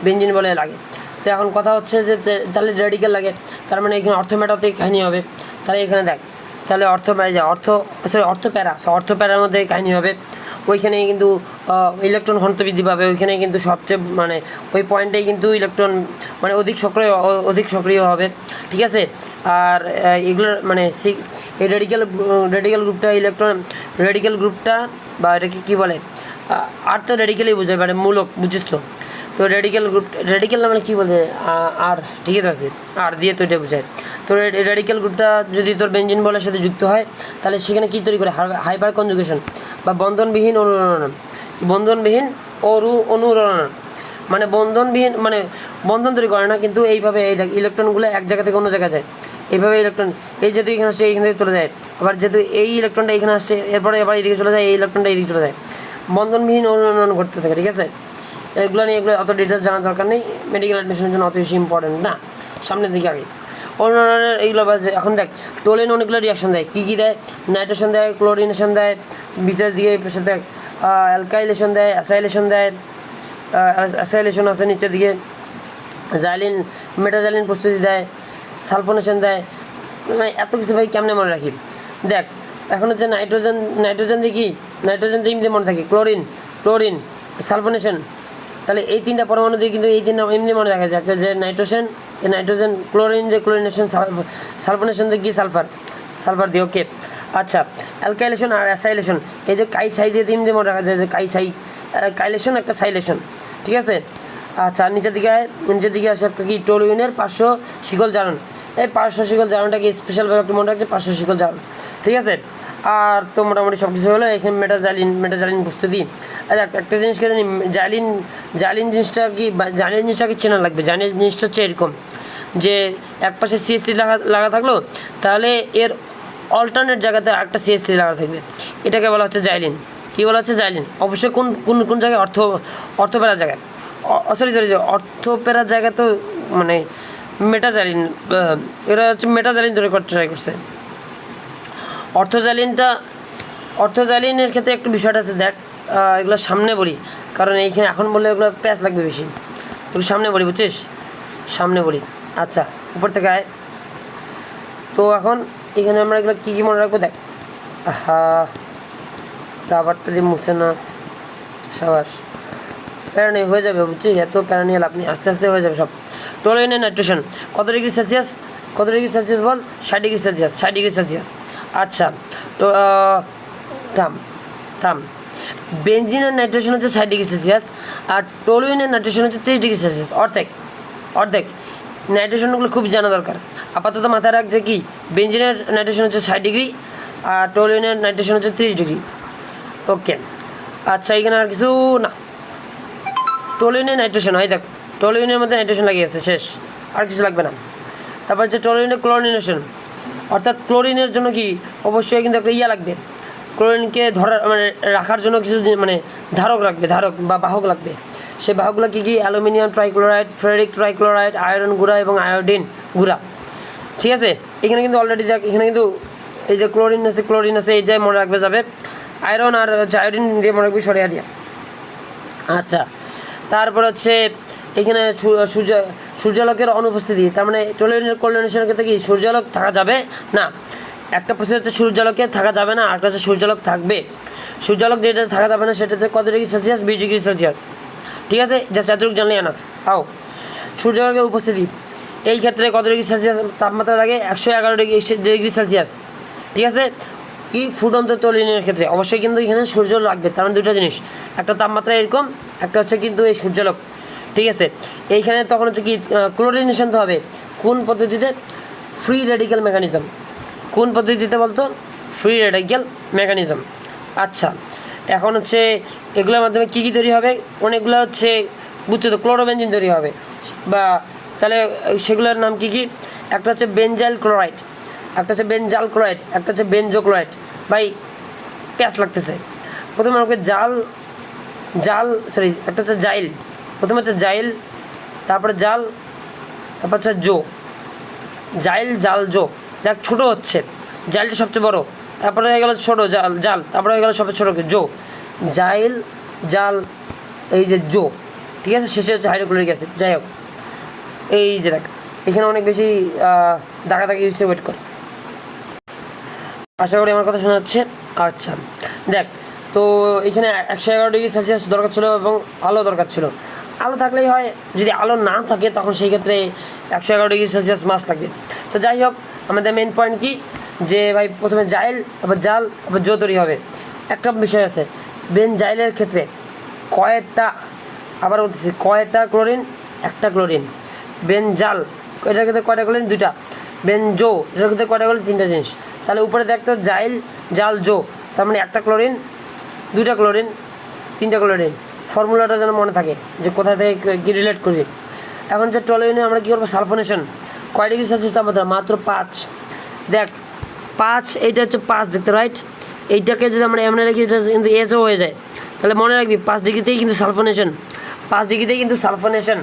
বেঞ্জিন বলয়ে লাগে। তো এখন কথা হচ্ছে যে তাহলে রেডিক্যাল লাগে, তার মানে এখানে অর্থমেটাতে কাহিনী হবে। তাহলে এখানে দেখ, তাহলে অর্থপ্যারার মধ্যে কাহিনী হবে। ওইখানে কিন্তু ইলেকট্রন ঘনত্ব বৃদ্ধি পাবে, ওইখানে কিন্তু সবচেয়ে মানে ওই পয়েন্টেই কিন্তু ইলেকট্রন মানে অধিক সক্রিয় হবে। ঠিক আছে, আর এগুলোর মানে এই রেডিক্যাল গ্রুপটা বা এটাকে কী বলে, আর তো রেডিক্যালই বোঝায়, মানে মূলক, বুঝিস তো। তো রেডিক্যাল মানে কী বলছে, আর ঠিক আছে, আর দিয়ে তো এটা বোঝায়। তো রেডিক্যাল গ্রুপটা যদি তোর বেঞ্জিন বলের সাথে যুক্ত হয়, তাহলে সেখানে কী তৈরি করে? হাইপার কনজুগেশন বা বন্ধনবিহীন অনুরণন, মানে বন্ধন তৈরি করে না, কিন্তু এইভাবে এই দেখ ইলেকট্রনগুলো এক জায়গা থেকে অন্য জায়গায় যায়। এইভাবে ইলেকট্রন এই যেহেতু এখানে আসছে, এইখান থেকে চলে যায়, আবার যেহেতু এই ইলেকট্রনটা এখানে আসছে, এরপরে এবার এইদিকে চলে যায়, এই ইলেকট্রনটা এইদিকে চলে যায়, বন্ধনবিহীন অনুরণন ঘটতে থাকে। ঠিক আছে, এগুলো অত ডিটেলস জানার দরকার নেই, মেডিকেল অ্যাডমিশনের জন্য অত বেশি ইম্পর্টেন্ট না, সামনের দিকে আগে অনুরণনের এইগুলো বাজে। এখন দেখ টোলিন অনেকগুলো রিয়াকশন দেয়, কী দেয়? নাইট্রেশন দেয়, ক্লোরিনেশন দেয়, ভিতরের দিকে সাথে অ্যালকাইলেশন দেয়, অ্যাসাইলেশন আছে নিচের দিকে, মেটাজাইলিন প্রস্তুতি দেয়, সালফোনেশন দেয়, মানে এত কিছু ভাই কেমনে মনে রাখি। দেখ এখন হচ্ছে নাইট্রোজেন দিয়ে কি, নাইট্রোজেন দিয়ে এমনি মনে থাকে, ক্লোরিন সালফোনেশন। তাহলে এই তিনটা পরমাণু দিয়ে কিন্তু এই তিনটা এমনি মনে রাখা যায়, একটা যে নাইট্রোজেন, ক্লোরিন দিয়ে ক্লোরিনেশন, সালফোনেশন দিয়ে কি সালফার দিয়ে। ওকে, আচ্ছা অ্যালকাইলেশন আর অ্যাসাইলেশন, এই যে কাইসাই দিয়ে এমনি মনে রাখা যায় যে কাইলেশন একটা সাইলেশন। ঠিক আছে, আচ্ছা নিচের দিকে আসে কি টলুইনের পার্শ্ব শিকল জারণ। এই পার্শ্ব শিকল জারণটা কি স্পেশালভাবে একটু মনে রাখছে, পার্শ্ব শিকল জারণ। ঠিক আছে, আর তো মোটামুটি সব কিছু হলো। এখানে মেটাজাইলিন প্রস্তুতি। আর একটা জিনিসকে জানি, জাইলিন জিনিসটাকে চেনা লাগবে। জাইলিন জিনিসটা হচ্ছে এরকম যে এক পাশে CH3 লাগা থাকলো, তাহলে এর অল্টারনেট জায়গাতে একটা CH3 লাগা থাকবে, এটাকে বলা হচ্ছে জাইলিন। কী বলা হচ্ছে? জাইলিন। অবশ্যই কোন জায়গায়? অর্থপ্যারা জায়গায়, সরি অর্থপ্যারা জায়গায় তো মানে মেটাজাইলিন, এটা হচ্ছে মেটাজাইলিন ধরে ট্রাই করছে। অর্থজাইলিনের ক্ষেত্রে একটু বিষয়টা আছে, দেখ এগুলো সামনে বলি, কারণ এইখানে এখন বললে এগুলো প্যাচ লাগবে বেশি, এগুলো সামনে বলি, বুঝছিস, সামনে বলি। আচ্ছা উপর থেকে আয়। তো এখন এখানে আমরা এগুলো কী মনে রাখবো, দেখ রাবারটা দিয়ে মুছে না, সাবাস, প্যারা নেই, হয়ে যাবে, বুঝছিস, এত প্যারা নিয়ে আপনি আস্তে আস্তে হয়ে যাবে সব। টলুইনের নাইট্রেশন কত ডিগ্রি সেলসিয়াস বল? 60 ডিগ্রি সেলসিয়াস। আচ্ছা তো থাম, বেঞ্জিনের নাইট্রেশন হচ্ছে 60°C আর টলুইনের নাইট্রেশন হচ্ছে 30°C, অর্ধেক নাইট্রেশনগুলো খুব জানা দরকার। আপাতত মাথায় রাখ যে কি বেঞ্জিনের নাইট্রেশন হচ্ছে 60° আর টলুইনের নাইট্রেশন হচ্ছে 30°। ওকে, আচ্ছা এখানে আর কিছু না, টলুইনের নাইট্রেশন হয়, দেখ টলুইনের মধ্যে নাইট্রেশন লাগিয়েছে, শেষ, আর কিছু লাগবে না। তারপর হচ্ছে টলুইনের ক্লোরিনেশন, অর্থাৎ ক্লোরিনের জন্য কি অবশ্যই কিন্তু একটা লাগবে, ক্লোরিনকে ধরার মানে রাখার জন্য কিছু মানে ধারক বা বাহক লাগবে। সেই বাহকগুলো কী aluminium trichloride, ferric trichloride, iron গুঁড়া এবং আয়োডিন গুঁড়া। ঠিক আছে, এখানে কিন্তু অলরেডি দেখ এখানে কিন্তু এই যে ক্লোরিন আছে এই যে মনে রাখবে যাবে, আয়রন আর হচ্ছে আয়োডিন দিয়ে মনে রাখবি সরিয়ে দিয়া। আচ্ছা, তারপর হচ্ছে এখানে সূর্যালোকের অনুপস্থিতি, তার মানে টলুইনের ক্লোরিনেশনের ক্ষেত্রে কি সূর্যালোক থাকা যাবে না। একটা প্রসেস হচ্ছে সূর্যালোকে থাকা যাবে না, একটা হচ্ছে সূর্যালোক থাকবে। সূর্যালোক যেটা থাকা যাবে না সেটাতে কত °C? 20°C। ঠিক আছে, জাস্ট এতটুকু জানলে এনাফ। আও সূর্যালোকের উপস্থিতি এই ক্ষেত্রে কত °C তাপমাত্রা লাগে? 111°C। ঠিক আছে, কি ফুটন্ত টলুইনের ক্ষেত্রে অবশ্যই কিন্তু এখানে সূর্য লাগবে, তার মানে দুটো জিনিস, একটা তাপমাত্রা এরকম, একটা হচ্ছে কিন্তু এই সূর্যালোক। ঠিক আছে, এইখানে তখন হচ্ছে কি ক্লোরিনেশন তো হবে কোন পদ্ধতিতে? Free radical mechanism. কোন পদ্ধতিতে বলতো? Free radical mechanism. আচ্ছা, এখন হচ্ছে এগুলোর মাধ্যমে কী তৈরি হবে? অনেকগুলো হচ্ছে বুঝছো তো, ক্লোরোবেঞ্জিন তৈরি হবে, বা তাহলে সেগুলোর নাম কী? একটা হচ্ছে বেনজাইল ক্লোরাইড, একটা হচ্ছে বেনজাল ক্লোরাইড, একটা হচ্ছে বেনজো ক্লোরাইড। ভাই প্যাঁচ লাগতেছে। প্রথমে আমাকে একটা হচ্ছে জাইল, প্রথমে হচ্ছে জাইল, তারপরে জাল, তারপর হচ্ছে জাল জো। দেখ ছোটো হচ্ছে জাইলটা সবচেয়ে বড়, তারপরে হয়ে গেল ছোটো জাল, তারপরে হয়ে গেল সবচেয়ে ছোটো জো, জাইল জাল, এই যে জো। ঠিক আছে, শেষে হচ্ছে হাইড্রোক্লোরিক অ্যাসিড। যাই হোক, এই যে দেখ এখানে অনেক বেশি দাগাদাগি হচ্ছে, ওয়েট কর, আশা করি আমার কথা শোনা যাচ্ছে। আচ্ছা দেখ, তো এখানে 111°C দরকার ছিল এবং আলো দরকার ছিল। আলো থাকলেই হয়, যদি আলো না থাকে তখন সেই ক্ষেত্রে 111°C মাস লাগবে। তো যাই হোক, আমাদের মেন পয়েন্ট কি যে ভাই প্রথমে জাইল, তারপর জাল, তারপর জো তৈরি হবে। একটা বিষয় আছে, বেনজাইলের ক্ষেত্রে কয়টা, আবার বলতেছি কয়টা ক্লোরিন? একটা ক্লোরিন। বেনজাল এটার ক্ষেত্রে কয়টা ক্লোরিন? দুইটা। বেনজো এটার ক্ষেত্রে কয়টা ক্লোরিন? তিনটা জিনিস। তাহলে উপরে দেখতো জাইল জাল জো, তার মানে একটা ক্লোরিন, দুইটা ক্লোরিন, তিনটা ক্লোরিন। ফর্মুলাটা যেন মনে থাকে যে কোথা থেকে কী রিলেট করবি। এখন যে টলুইনে আমরা কী করবো? সালফোনেশন। কয় °C তাপমাত্রা? মাত্র 5। দেখ 5, এইটা হচ্ছে 5 দেখতে, রাইট? এইটাকে যদি আমরা এমনি রাখি এটা কিন্তু এসও হয়ে যায়, তাহলে মনে রাখবি 5 ডিগ্রিতেই কিন্তু সালফোনেশন, 5 ডিগ্রিতেই কিন্তু সালফোনেশন।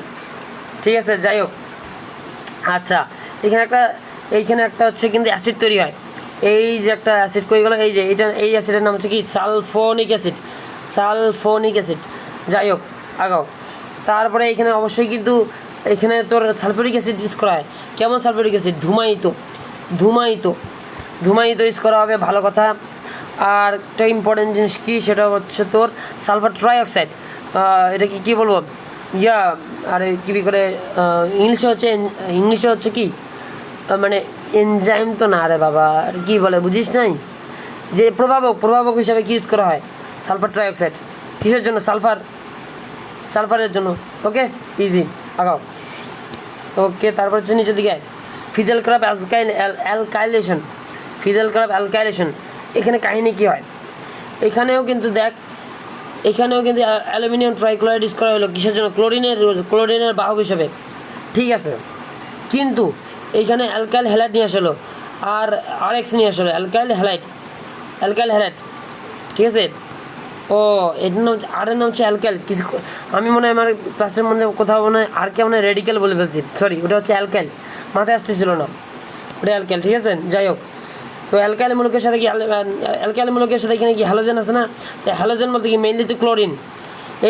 ঠিক আছে, যাই হোক। আচ্ছা, এইখানে একটা হচ্ছে কিন্তু অ্যাসিড তৈরি হয়, এই যে একটা অ্যাসিড কই গেল, এই যে এই অ্যাসিডের নাম হচ্ছে কি? Sulphonic acid. যাই হোক, আগাও। তারপরে এখানে অবশ্যই কিন্তু এখানে তোর সালফিউরিক অ্যাসিড ইউজ করা হয়। কেমন সালফিউরিক অ্যাসিড? ধুমায়িত ইউজ করা হবে, ভালো কথা। আর একটা ইম্পর্টেন্ট জিনিস কি, সেটা হচ্ছে তোর সালফার ট্রাইঅক্সাইড। এটা কি বলবো, আরে কী করে ইংলিশে হচ্ছে কি মানে এনজাইম তো না রে বাবা, আর কি বলে বুঝিস নাই, যে প্রভাবক হিসাবে কি ইউজ করা হয়? Sulphur trioxide. কিসের জন্য? সালফারের জন্য। ওকে, ইজি, আগাও। ওকে, তারপর হচ্ছে নিচের দিকে ফিদেল ক্রাব অ্যালকাইলেশন। এখানে কাহিনী কী হয়? এখানেও কিন্তু অ্যালুমিনিয়াম ট্রাইক্লোরাইড ইউজ করা হলো কিসের জন্য? ক্লোরিনের বাহক হিসেবে। ঠিক আছে, কিন্তু এইখানে অ্যালকাইল হ্যালাইড নিয়ে আসলো, আর আরএক্স নিয়ে আসলো, অ্যালকাইল হ্যালাইড। ঠিক আছে, ও এটার নাম আরের নাম হচ্ছে অ্যালকাইল। কিছু আমি মনে হয় আমার ক্লাসের মধ্যে কোথাও মনে হয় আর কে মনে হয় রেডিক্যাল বলে ফেলছি, সরি, ওটা হচ্ছে অ্যালকাইল, মাথায় আসতেছিল না, ওটা অ্যালকাইল। ঠিক আছে, যাই হোক। তো অ্যালকাইল মূলকের সাথে এখানে কি হ্যালোজেন আছে না? তো হ্যালোজেন বলতে কি মেইনলি তো ক্লোরিন,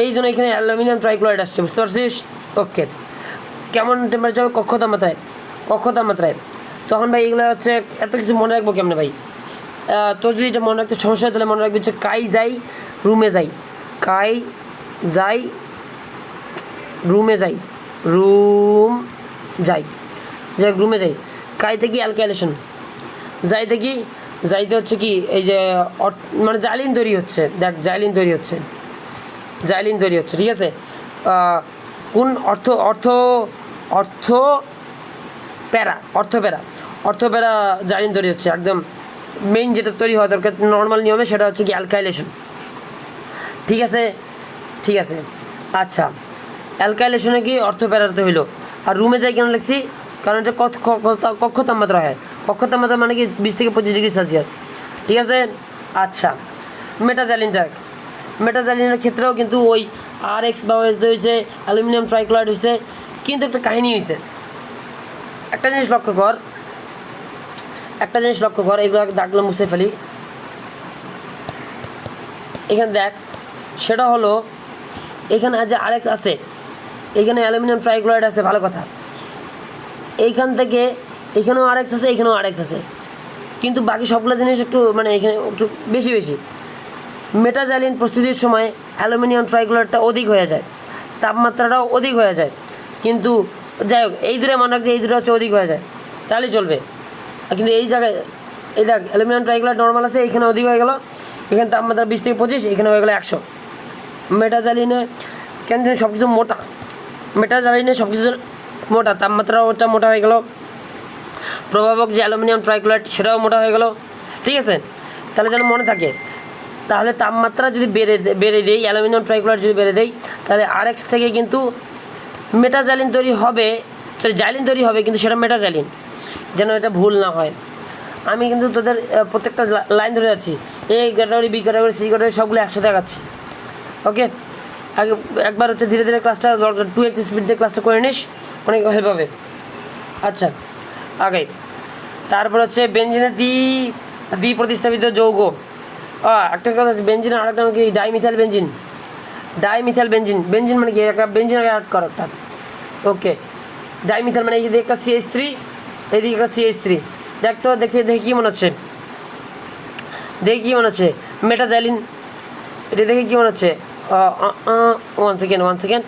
এই জন্য এখানে অ্যালুমিনিয়াম ট্রাইক্লোরাইড আসছে, বুঝতে পারছিস? ওকে, কেমন টেম্পারেচার? কক্ষ তাপমাত্রায়। তখন ভাই এগুলো হচ্ছে এত কিছু মনে রাখবো কেমনে ভাই? তোর যদি এটা মনে রাখতে সমস্যা হয় তাহলে মনে রাখবি হচ্ছে কাই যাই রুমে যাই, রুমে যাই, কাইতে কি অ্যালকাইলেশন, যাইতে কি যাইতে হচ্ছে কি এই যে মানে জাইলিন তৈরি হচ্ছে, দেখ জাইলিন তৈরি হচ্ছে, জাইলিন তৈরি হচ্ছে, ঠিক আছে। কোন অর্থ অর্থ অর্থ প্যারা অর্থ প্যারা জাইলিন তৈরি হচ্ছে। একদম মেইন যেটা তৈরি হয় দরকার নর্মাল নিয়মে সেটা হচ্ছে কি অ্যালকাইলেশন, ঠিক আছে, ঠিক আছে। আচ্ছা, অ্যালকাইলেশনে কি অর্থ প্যারাতে হইলো। আর রুমে যাই কেন লিখছি, কারণ এটা কক্ষ তাপমাত্রা হয়। কক্ষ তাপমাত্রা মানে কি 20 থেকে 25 ডিগ্রি সেলসিয়াস, ঠিক আছে। আচ্ছা, মেটাজাইলিন দেখ, মেটাজাইলিনের ক্ষেত্রেও কিন্তু ওই RX ব্যবহৃত হয়েছে, অ্যালুমিনিয়াম ট্রাইক্লোরাইড হয়েছে, কিন্তু একটা কাহিনী হয়েছে। একটা জিনিস লক্ষ্য কর, এগুলো দাগগুলো মুছে ফেলি। এখানে দেখ, সেটা হলো এখানে যে RX আছে, এখানে অ্যালুমিনিয়াম ট্রাইক্লোরাইড আছে, ভালো কথা। এইখান থেকে এখানেও RX আছে, এখানেও RX আছে, কিন্তু বাকি সবগুলো জিনিস একটু মানে এখানে একটু বেশি বেশি। মেটাজাইলিন প্রস্তুতির সময় অ্যালুমিনিয়াম ট্রাইক্লোরাইডটা অধিক হয়ে যায়, তাপমাত্রাটাও অধিক হয়ে যায়, কিন্তু যাই হোক এই দূরে মনে রাখছে, এই দূরে হচ্ছে অধিক হয়ে যায়, তাহলেই চলবে। কিন্তু এই জায়গায় এই দেখ অ্যালুমিনিয়াম ট্রাইক্লোরাইড নর্মাল আছে, এখানে অধিক হয়ে গেল, এখানে তাপমাত্রা 20 থেকে 25, এখানে হয়ে গেলো 100। মেটাজাইলিনে কেন জানি সব কিছু মোটা, মেটাজাইলিনে সব কিছু মোটা, তাপমাত্রাও ওটা মোটা হয়ে গেল, প্রভাবক যে অ্যালুমিনিয়াম ট্রাইক্লোরাইড সেটাও মোটা হয়ে গেল, ঠিক আছে। তাহলে যেন মনে থাকে, তাহলে তাপমাত্রা যদি বেড়ে দেই, অ্যালুমিনিয়াম ট্রাইক্লোরাইড যদি বেড়ে দেই, তাহলে RX থেকে কিন্তু মেটাজাইলিন তৈরি হবে, জাইলিন তৈরি হবে, কিন্তু সেটা মেটাজাইলিন, যেন এটা ভুল না হয়। আমি কিন্তু তোদের প্রত্যেকটা লাইন ধরে যাচ্ছি, A category, B category, C category সবগুলো একসাথে দেখাচ্ছি, ওকে। আগে একবার হচ্ছে ধীরে ধীরে ক্লাসটা 2x স্পিড দিয়ে ক্লাসটা করে নিস, অনেক হেল্প হবে। আচ্ছা, আগে তারপর হচ্ছে বেঞ্জিনের দ্বি প্রতিস্থাপিত যৌগ। একটা কথা আছে, বেঞ্জিনের আরেকটা নাম কি ডাইমিথাইল বেঞ্জিন। বেঞ্জিন মানে কি, একটা বেঞ্জিন আগে অ্যাড কর একটা, ওকে। ডাইমিথাইল মানে এই যে একটা CH3, এইদিকে একটা CH3, দেখ তো দেখি কী মনে হচ্ছে, মেটাজাইলিন, এটা দেখে কী মনে হচ্ছে, ওয়ান সেকেন্ড,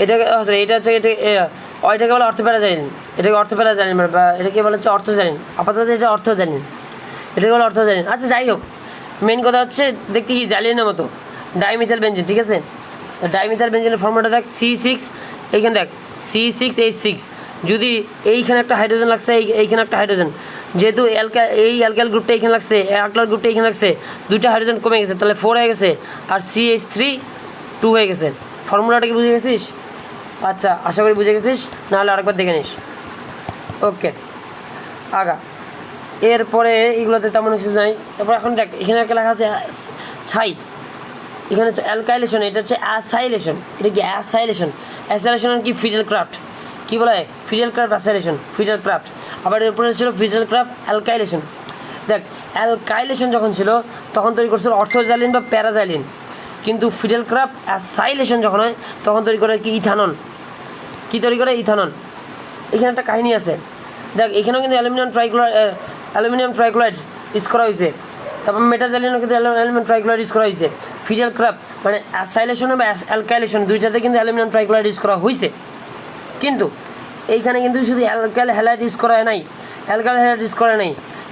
এটাকে সরি এটা হচ্ছে এটাকে বলে অর্থোপ্যারাজাইলিন, এটাকে অর্থোপ্যারাজাইলিন বা এটাকে বলা হচ্ছে অর্থোজাইলিন, আপাতত এটা অর্থোজাইলিন, এটাকে বলে অর্থোজাইলিন। আচ্ছা যাই হোক, মেন কথা হচ্ছে দেখতে কি জাইলিনের মতো, ডাইমিথাইল বেঞ্জিন, ঠিক আছে। ডাইমিথাইল বেঞ্জিনের ফর্মুলাটা দেখ C6, এইখানে দেখ C6H6, যদি এইখানে একটা হাইড্রোজেন লাগছে, এইখানে একটা হাইড্রোজেন, যেহেতু এই অ্যালকাইল গ্রুপটা এইখানে লাগছে, অ্যালকাইল গ্রুপটা এইখানে লাগছে, দুইটা হাইড্রোজেন কমে গেছে, তাহলে 4 হয়ে গেছে, আর CH3 2 হয়ে গেছে। ফর্মুলাটা কি বুঝে গেছিস? আচ্ছা, আশা করি বুঝে গেছিস, নাহলে আরেকবার দেখে নিস, ওকে। আগা এরপরে এগুলোতে তেমন কিছু নাই। তারপর এখন দেখ এখানে একটা লেখা আছে ছাই, এখানে হচ্ছে অ্যালকাইলেশন, এটা হচ্ছে অ্যাসাইলেশন। এটা কি অ্যাসাইলেশন? অ্যাসাইলেশন কি ফিডেল ক্রাফট, কী বলা হয় fiddle craft acylation, fiddle craft. আবার এরপরে ছিল ফিডেল ক্রাফট অ্যালকাইলেশন। দেখ অ্যালকাইলেশন যখন ছিল তখন তৈরি করছিল অর্থোজাইলিন বা প্যারাজাইলিন, কিন্তু ফিডেল ক্রাফট অ্যাসাইলেশন যখন হয় তখন তৈরি করে কি ইথানন। কী তৈরি করে? ইথানন। এখানে একটা কাহিনী আছে, দেখ এখানেও কিন্তু অ্যালুমিনিয়াম ট্রাইক্লোরাইড ইউজ করা হয়েছে, তারপর মেটাজাইলিনও কিন্তু অ্যালুমিনিয়াম ট্রাইক্লোরাইড ইউজ করা হয়েছে। ফিডেল ক্রাফট মানে অ্যাসাইলেশন বা অ্যালকাইলেশন দুইটাতে কিন্তু অ্যালুমিনিয়াম ট্রাইক্লোরাইড ইউজ করা হয়েছে, কিন্তু এইখানে কিন্তু শুধু অ্যালকাইল হ্যালাইড ইউজ করা নাই,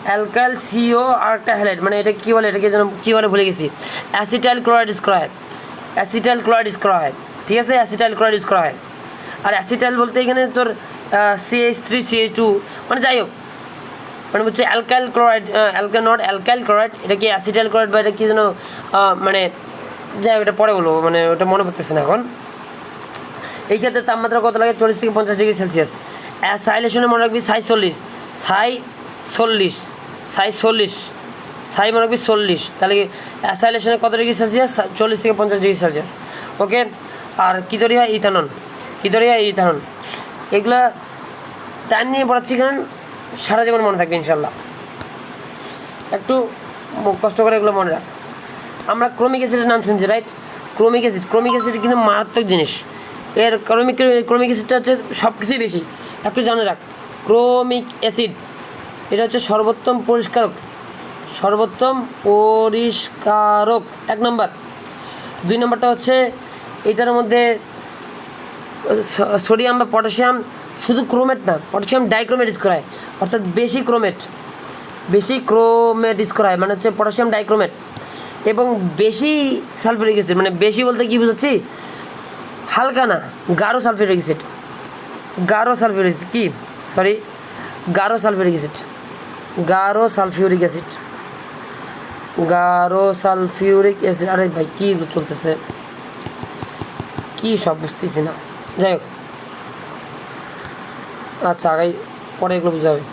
অ্যালকাইল CO আর একটা হ্যালাইড, মানে এটা কী বলে, এটাকে যেন কী বলে ভুলে গেছি, অ্যাসিটাইল ক্লোরাইড ইউজ করা হয়, ঠিক আছে, অ্যাসিটাইল ক্লোরাইড ইউজ করা হয়। আর অ্যাসিটাইল বলতে এখানে তোর CH3CH2, মানে যাই হোক, মানে হচ্ছে অ্যালকাইল ক্লোরাইড, এটা কি অ্যাসিটাইল ক্লোরাইড বা এটা কি যেন মানে যাই হোক, এটা পরে বলবো, মানে ওটা মনে পড়তেছে না এখন। এই ক্ষেত্রে তাপমাত্রা কত লাগে? 40 থেকে 50 ডিগ্রি সেলসিয়াস। অ্যাসাইলেশনে মনে রাখবি সাই 40, সাই মনে রাখবি 40, তাহলে কি অ্যাসাইলেশনে কত ডিগ্রি সেলসিয়াস? 40 থেকে 50 ডিগ্রি সেলসিয়াস, ওকে। আর কী তৈরি হয়? ইথানন। এগুলা টাইম নিয়ে পড়াচ্ছি, কারণ সারা জীবন মনে থাকবে ইনশাল্লাহ, একটু কষ্ট করে এগুলো মনে রাখ। আমরা ক্রোমিক অ্যাসিডের নাম শুনছি, রাইট? ক্রোমিক অ্যাসিড কিন্তু মারাত্মক জিনিস। এর ক্রোমিক অ্যাসিডটা হচ্ছে সব কিছুই বেশি, একটু জানে রাখ। ক্রোমিক অ্যাসিড এটা হচ্ছে সর্বোত্তম পরিষ্কারক 1 নম্বর। 2 নম্বরটা হচ্ছে এটার মধ্যে সোডিয়াম বা পটাশিয়াম, শুধু ক্রোমেট না, পটাশিয়াম ডাইক্রোমেট ইউজ করা হয়, অর্থাৎ বেশি ক্রোমেট, বেশি ক্রোমেট স্কোর হয়, মানে হচ্ছে পটাশিয়াম ডাইক্রোমেট, এবং বেশি সালফিউরিক অ্যাসিড, মানে বেশি বলতে কী বুঝাচ্ছি, হালকা না, গাঢ় সালফিউরিক অ্যাসিড, গাঢ় সালফিউরিক কি সরি গাঢ় সালফিউরিক অ্যাসিড, গাঢ় সালফিউরিক অ্যাসিড, গাঢ় সালফিউরিক অ্যাসিড। আরে ভাই কী চলতেছে, কী সব বুঝতেছি না, যাই হোক, আচ্ছা আগে পরে এগুলো বুঝা হবে।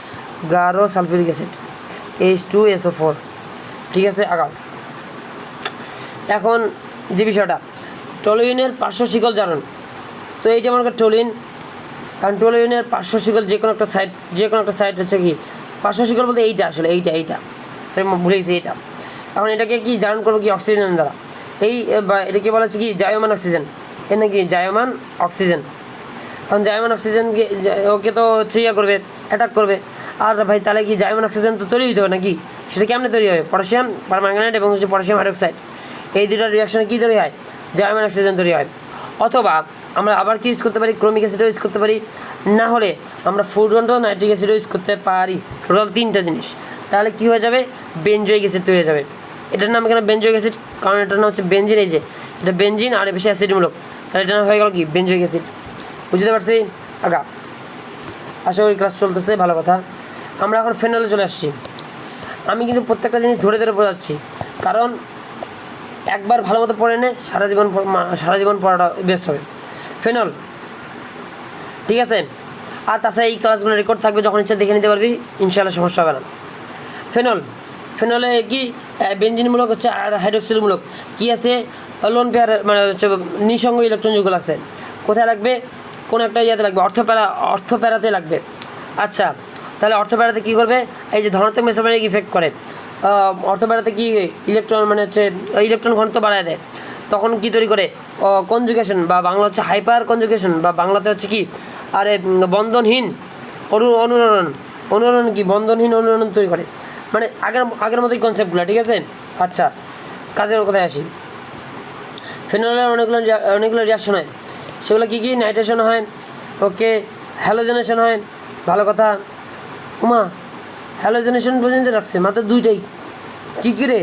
গাঢ় সালফিউরিক অ্যাসিড H2SO4, ঠিক আছে আগাও। এখন যে বিষয়টা টলুইনের পার্শ্ব শিকল জারণ, তো এইটা মনে করি টলুইন, কারণ টলুইনের পার্শ্ব শিকল যে কোনো একটা সাইড হচ্ছে কি পার্শ্ব শিকল বলতে এইটা, আসলে এইটা সরি ভুলে গেছি এইটা। এখন এটাকে কি জারণ করবো কি অক্সিজেন দ্বারা, এটাকে বলা হচ্ছে কি জায়মান অক্সিজেন, এ নাকি জায়মান অক্সিজেন। কারণ জায়মান অক্সিজেনকে ওকে তো হচ্ছে করবে, অ্যাটাক করবে। আর ভাই তাহলে কি জায়মান অক্সিজেন তো তৈরি হতে হবে নাকি, সেটা কেমনে তৈরি হবে, পটাশিয়াম পারম্যাঙ্গানেট এবং হচ্ছে পটাশিয়াম হাইড্রোক্সাইড, এই দুটোর রিয়াকশনে কী তৈরি হয়, জায়মান অক্সিজেন তৈরি হয়। অথবা আমরা আবার কি ইউজ করতে পারি, ক্রোমিক অ্যাসিডও ইউজ করতে পারি, না হলে আমরা ফুরন নাইট্রিক অ্যাসিডও ইউজ করতে পারি। টোটাল 3টা জিনিস, তাহলে কী হয়ে যাবে, বেনজোইক অ্যাসিড তৈরি হয়ে যাবে। এটার নাম এখানে বেনজোইক অ্যাসিড, কারণ এটার নাম হচ্ছে বেনজিন, এই যে এটা বেনজিন আর বেশি অ্যাসিডমূলক, তাহলে এটা হয়ে গেল কি বেনজোইক অ্যাসিড। বুঝতে পারছি আগা, আশা করি ক্লাস চলতেছে, ভালো কথা। আমরা এখন ফেনলে চলে আসছি। আমি কিন্তু প্রত্যেকটা জিনিস ধরে ধরে বোঝাচ্ছি, কারণ একবার ভালো মতো পড়ে নে, সারা জীবন পড়াটা বেস্ট হবে। ফেনল, ঠিক আছে। আর তাছাড়া এই ক্লাসগুলো রেকর্ড থাকবে, যখন ইচ্ছা দেখে নিতে পারবি, ইনশাআল্লাহ সমস্যা হবে না। ফেনলে কি বেনজিনমূলক হচ্ছে আর হাইড্রোক্সিলমূলক কি আছে, লোন পেয়ার মানে হচ্ছে নিঃসঙ্গ ইলেকট্রন যুগল আছে। কোথায় লাগবে, কোন একটা ইয়াতে লাগবে, অর্থপ্যারাতে লাগবে। আচ্ছা তাহলে অর্থপ্যারাতে কী করবে, এই যে ধনাত্মক মেসোম্যারিক ইফেক্ট করে, অর্থপ্যারাতে কি ইলেকট্রন মানে হচ্ছে ইলেকট্রন ঘনত্ব বাড়ায় দেয়, তখন কি তৈরি করে, কনজুগেশন বা বাংলা হচ্ছে হাইপার কনজুগেশন, বা বাংলাতে হচ্ছে কি আরে বন্ধনহীন অনুরণন কি বন্ধনহীন অনুরণন তৈরি করে, মানে আগের মতোই কনসেপ্টগুলো, ঠিক আছে। আচ্ছা কাজের কথায় আসি। ফেনলের অনেকগুলো রিয়াকশন হয়, সেগুলো কী কী, নাইট্রেশন হয়, ওকে, হ্যালোজেনেশন হয়, ভালো কথা। উমা হ্যালোজেনেশন পর্যন্ত রাখছে, মাত্র 2টাই, কী কী রে,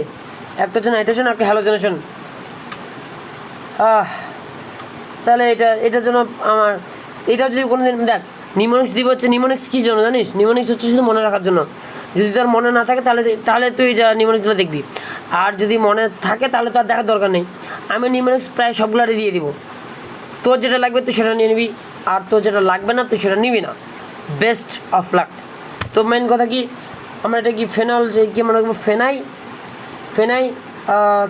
একটা হচ্ছে নাইট্রেশন, একটা হ্যালোজেনেশন। তাহলে এটার জন্য আমার এটা যদি কোনো দিন দেখ, নিমোনিক্স দিব হচ্ছে, নিমোনিক্স কী জন্য জানিস, নিমোনিক্স হচ্ছে শুধু মনে রাখার জন্য। যদি তোর মনে না থাকে তাহলে তুই নিমোনিক্সগুলো দেখবি, আর যদি মনে থাকে তাহলে তো আর দেখার দরকার নেই। আমি নিমোনিক্স প্রায় সবগুলোরই দিয়ে দিব, তোর যেটা লাগবে তুই সেটা নিয়ে নিবি, আর তোর যেটা লাগবে না তুই সেটা নিবি না। Best of luck. তো মেন কথা কি, আমরা এটা কি ফেনল যে কি মনে করবো, ফেনাই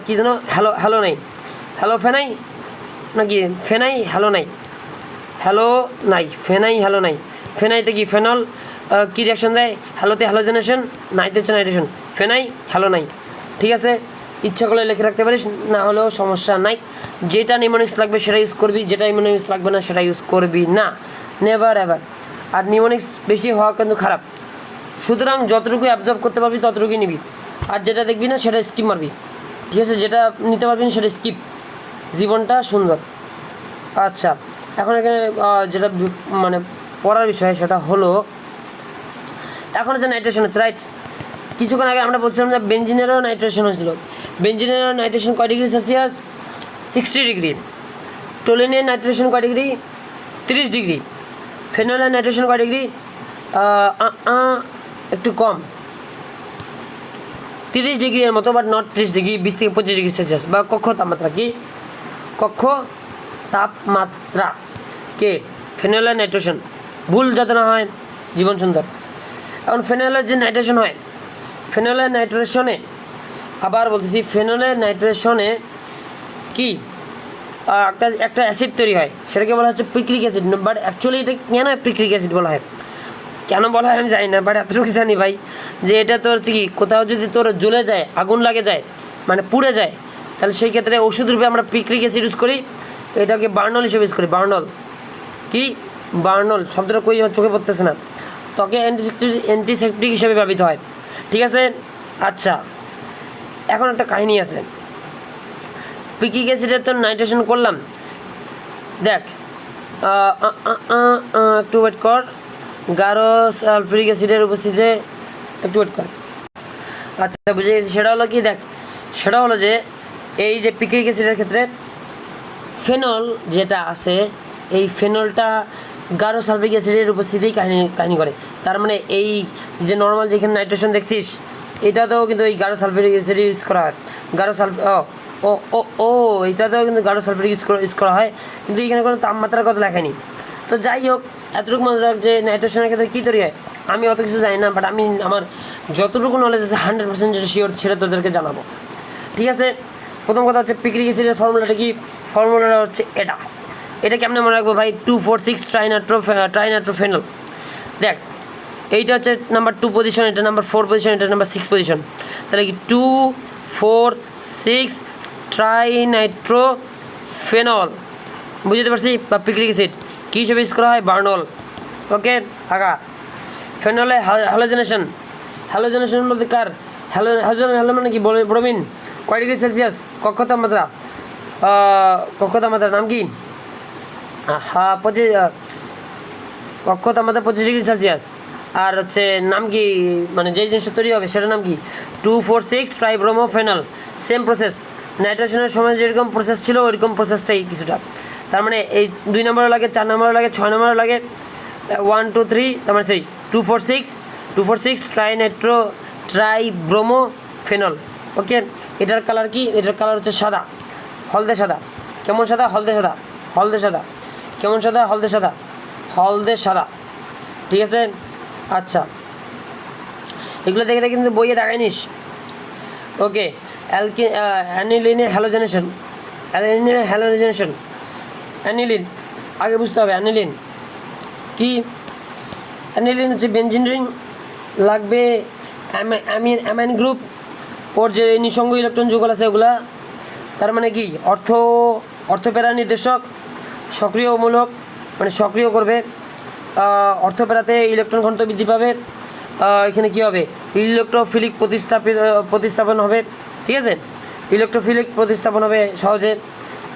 কী যেন ফেনাই নাকি ফেনাইতে কি ফেনল কী রিয়াকশন দেয়, হ্যালোতে হ্যালোজেনেশন, নাইতে হচ্ছে নাইট্রেশন, ফেনাই, ঠিক আছে। ইচ্ছা করলে লিখে রাখতে পারিস, না হলেও সমস্যা নাই। যেটা নিমোনিক্স লাগবে সেটা ইউজ করবি, যেটা নিমোনিক্স লাগবে না সেটা ইউজ করবি না, নেভার এভার। আর নিমোনিক্স বেশি হওয়া কিন্তু খারাপ, সুতরাং যতটুকু অ্যাবজর্ব করতে পারবি ততটুকুই নিবি, আর যেটা দেখবি না সেটা স্কিপ মারবি, ঠিক আছে। যেটা নিতে পারবি না সেটা স্কিপ, জীবনটা সুন্দর। আচ্ছা এখন এখানে যেটা মানে পড়ার বিষয় সেটা হলো, এখন যে নাইট্রেশন হচ্ছে, রাইট। কিছুক্ষণ আগে আমরা বলছিলাম যে বেনজিনেরও নাইট্রেশন হয়েছিল। বেনজিনেরও নাইট্রেশন কয় ডিগ্রি সেলসিয়াস, 60 ডিগ্রি। টোলিনের নাইট্রেশন কয় ডিগ্রি, 30 ডিগ্রি। ফেনলের নাইট্রেশন কয় ডিগ্রি, একটু কম, 30 ডিগ্রির মতো, বাট নট 30 ডিগ্রি, 20 থেকে 25 ডিগ্রি সেলসিয়াস, বা কক্ষ তাপমাত্রা কি, কক্ষ তাপমাত্রা কে ফেনলের নাইট্রেশন, ভুল যাতে না হয়, জীবন সুন্দর। এখন ফেনলের যে নাইট্রেশন হয়, ফেনলের নাইট্রেশনে আবার বলতেছি, ফেনলের নাইট্রেশনে কি একটা অ্যাসিড তৈরি হয়, সেটাকে বলা হচ্ছে পিক্রিক অ্যাসিড। বাট অ্যাকচুয়ালি এটা কেন পিক্রিক অ্যাসিড বলা হয়, আমি জানি না, বাট এতটুকু জানি ভাই, যে এটা তোর হচ্ছে কি কোথাও যদি তোর জ্বলে যায়, আগুন লাগে যায়, মানে পুড়ে যায়, তাহলে সেই ক্ষেত্রে ওষুধ রূপে আমরা পিক্রিক অ্যাসিড ইউজ করি, এটাকে বার্নল হিসেবে ইউজ করি। বার্নল শব্দটা কই চোখে পড়তেছে না, ত্বকে অ্যান্টিসেপটিক হিসেবে ব্যবহৃত হয়, ঠিক আছে। আচ্ছা এখন একটা কাহিনী আছে, পিক্রিক অ্যাসিডের তো নাইট্রেশন করলাম, দেখ একটু ওয়েট কর, গাঢ় সালফিউরিক অ্যাসিডের উপস্থিতিতে একটু ওয়েট কর। আচ্ছা বুঝে গেছি। সেটা হলো কি, দেখ সেটা হলো যে এই যে পিক্রিক অ্যাসিডের ক্ষেত্রে ফেনল যেটা আছে, এই ফেনলটা গাঢ় সালফিক অ্যাসিডের উপস্থিতি কাহিনী করে। তার মানে এই যে নর্মাল যেখানে নাইট্রেশন দেখছিস, এটাতেও কিন্তু এই গাঢ় সালফিক অ্যাসিড ইউজ করা হয়। গাঢ় সালফ ও ও ও ও এটাতেও কিন্তু গাঢ় সালফিক ইউজ করা হয়, কিন্তু এখানে কোনো তাপমাত্রার কথা লেখায়নি। তো যাই হোক, এতটুকু মনে রাখ যে নাইট্রেশনের ক্ষেত্রে কী তৈরি হয় আমি অত কিছু জানি না, বাট আমি আমার যতটুকু নলেজ আছে 100% যেটা শিওর সেটা তোদেরকে জানাবো। ঠিক আছে, প্রথম কথা হচ্ছে পিক্রিক অ্যাসিডের ফর্মুলাটা কি? ফর্মুলাটা হচ্ছে এটা কেমনে মনে রাখবো ভাই? 2,4,6 ট্রাইনাইট্রোফেনল। দেখ এইটা হচ্ছে নাম্বার 2 পজিশন, এটা নাম্বার 4 পজিশন, এটা নাম্বার 6 পজিশন। তাহলে কি 2,4,6 ট্রাইনাইট্রোফেনল, বুঝতে পারছি? বা পিক্রিক অ্যাসিড কী হিসেবে ইউজ করা হয়? বার্নল। ওকে, আগা ফেনলে হ্যালোজেনেশন বলতে কার? হ্যালো মানে কি? ব্রোমিন। কয় ডিগ্রি সেলসিয়াস কক্ষ তাপমাত্রা নাম কি? কক্ষ তাপমাত্রা 25 ডিগ্রি সেলসিয়াস। আর হচ্ছে নাম কি, মানে যেই জিনিসটা তৈরি হবে সেটার নাম কি? 2,4,6 ট্রাইব্রোমোফেনল। সেম প্রসেস, নাইট্রেশনের সময় যেরকম প্রসেস ছিল ওইরকম প্রসেসটাই কিছুটা। তার মানে এই 2 নম্বরও লাগে, 4 নম্বরও লাগে, 6 নম্বরও লাগে, 1 2 3, তার মানে সেই 2,4,6 ট্রাইব্রোমোফেনল। ওকে, এটার কালার কি? এটার কালার হচ্ছে সাদা, হলদে সাদা। কেমন সাদা? হলদে সাদা। কেমন সাদা? হলদে সাদা। ঠিক আছে, আচ্ছা এগুলো দেখে কিন্তু বইয়ে দেখায়নিস। ওকে, অ্যানিলিনে হ্যালোজেনেশন। অ্যানিলিন আগে বুঝতে হবে। অ্যানিলিন কি? অ্যানিলিন হচ্ছে বেনজিন রিং, লাগবে অ্যামাইন গ্রুপ, ওর যে নিঃসঙ্গ ইলেকট্রন যুগল আছে ওগুলা। তার মানে কি? অর্থপ্যারা নির্দেশক, সক্রিয়মূলক, মানে সক্রিয় করবে। অর্থপ্যারাতে ইলেকট্রন ঘনত্ব বৃদ্ধি পাবে। এখানে কী হবে? ইলেকট্রোফিলিক প্রতিস্থাপন হবে। ঠিক আছে, ইলেকট্রোফিলিক প্রতিস্থাপন হবে সহজে,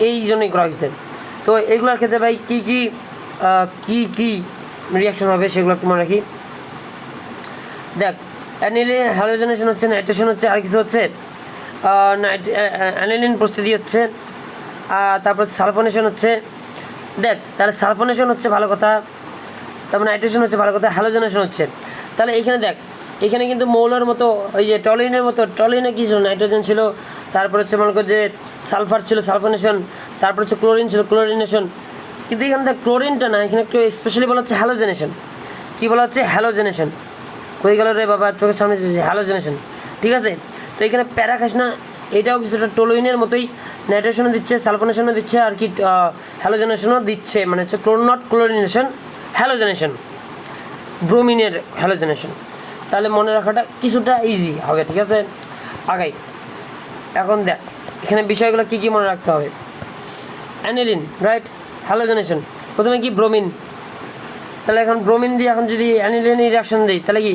এই জন্যই করা হয়েছে। তো এগুলোর ক্ষেত্রে ভাই কী রিয়াকশন হবে সেগুলো একটু মনে রাখি। দেখ, অ্যানিলিন হ্যালোজেনেশন হচ্ছে, নাইট্রেশন হচ্ছে, আর কিছু হচ্ছে অ্যানিলিন প্রস্তুতি হচ্ছে, তারপর সালফোনেশন হচ্ছে। দেখ তাহলে সালফোনেশন হচ্ছে ভালো কথা, তারপর নাইট্রেশন হচ্ছে ভালো কথা, হ্যালোজেনেশন হচ্ছে। তাহলে এখানে দেখ, এখানে কিন্তু মৌলের মতো ওই যে টলিনের মতো, টলিনে কী ছিল? নাইট্রোজেন ছিল, তারপর হচ্ছে মনে কর যে সালফার ছিল, সালফোনেশন, তারপর হচ্ছে ক্লোরিন ছিল, ক্লোরিনেশন। কিন্তু এখানে দেখ ক্লোরিনটা না, এখানে একটু স্পেশালি বলা হচ্ছে হ্যালোজেনেশন। কী বলা হচ্ছে? হ্যালোজেনেশন। কই গেল রে বাবা? চোখের সামনে হ্যালোজেনেশন। ঠিক আছে, তো এখানে প্যারা খাস না, এটাও কিছুটা টোলুইনের মতোই, নাইট্রেশনও দিচ্ছে, সালফোনেশনও দিচ্ছে, আর কি হ্যালোজেনেশনও দিচ্ছে, মানে হচ্ছে ক্লোরিনেশন, হ্যালোজেনেশন, ব্রোমিনের হ্যালোজেনেশন। তাহলে মনে রাখাটা কিছুটা ইজি হবে। ঠিক আছে, আগাই। এখন দেখ এখানে বিষয়গুলো কী মনে রাখতে হবে। অ্যানিলিন, রাইট, হ্যালোজেনেশন, প্রথমে কি? ব্রোমিন। তাহলে এখন ব্রোমিন দিয়ে এখন যদি অ্যানিলিনের রিয়াকশন দিই, তাহলে কি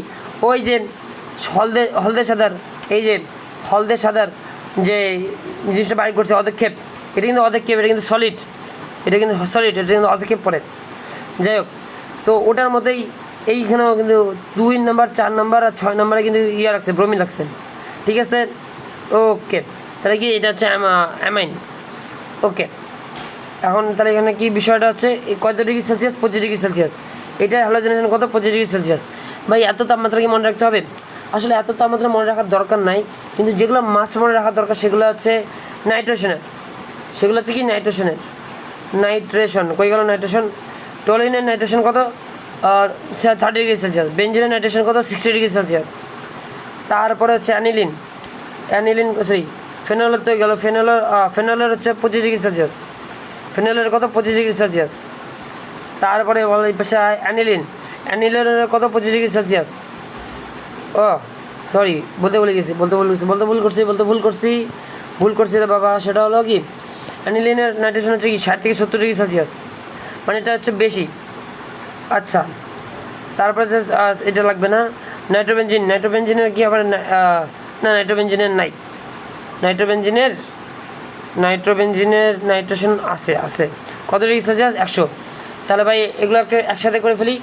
ওই যে হলদে সাদার, এই যে হলদে সাদার যে জিনিসটা বাইর করছে অধক্ষেপ, এটা কিন্তু অধক্ষেপ, এটা কিন্তু সলিড, এটা কিন্তু অধক্ষেপ পড়ে। যাই হোক, তো ওটার মতোই এইখানেও কিন্তু 2 নম্বর, 4 নম্বর আর 6 নম্বরে কিন্তু রাখছে, ব্রোমিন রাখছে। ঠিক আছে, ওকে, তাহলে কি এটা হচ্ছে অ্যামাইন। ওকে, এখন তাহলে এখানে কি বিষয়টা হচ্ছে? কত ডিগ্রি সেলসিয়াস? 25 degree Celsius. এটার হ্যালোজেনেশন কত? 25 ডিগ্রি সেলসিয়াস। ভাই এত তাপমাত্রা কি মনে রাখতে হবে? আসলে এত তাপমাত্রা মনে রাখার দরকার নাই, কিন্তু যেগুলো মাস্ট মনে রাখার দরকার সেগুলো হচ্ছে নাইট্রেশনের। সেগুলো হচ্ছে কি? নাইট্রেশন। কই গেল নাইট্রেশন? টলিনের নাইট্রেশন কত? 30 ডিগ্রি সেলসিয়াস। বেঞ্জিনের নাইট্রেশন কত? 60 ডিগ্রি সেলসিয়াস। তারপরে হচ্ছে অ্যানিলিন ফেনলের তো গেল, ফেনলের হচ্ছে 25 ডিগ্রি সেলসিয়াস। ফেনলের কত? 25 ডিগ্রি সেলসিয়াস। তারপরে এই পাশে অ্যানিলের কত? 25 ডিগ্রি সেলসিয়াস। ও সরি, বলতে ভুল করছি রে বাবা। সেটা হলো কি, অ্যানিলিনের নাইট্রেশন হচ্ছে কি 60 থেকে 70 ডিগ্রি সেলসিয়াস, মানে এটা হচ্ছে বেশি। আচ্ছা, তারপরে যে এটা লাগবে না, নাইট্রোবেনজিনের কি আবার না, নাইট্রোবেনজিনের নাই, নাইট্রোবেনজিনের নাইট্রেশন আছে কত ডিগ্রি সেলসিয়াস? 100। তাহলে ভাই এগুলো একসাথে করে ফেলি।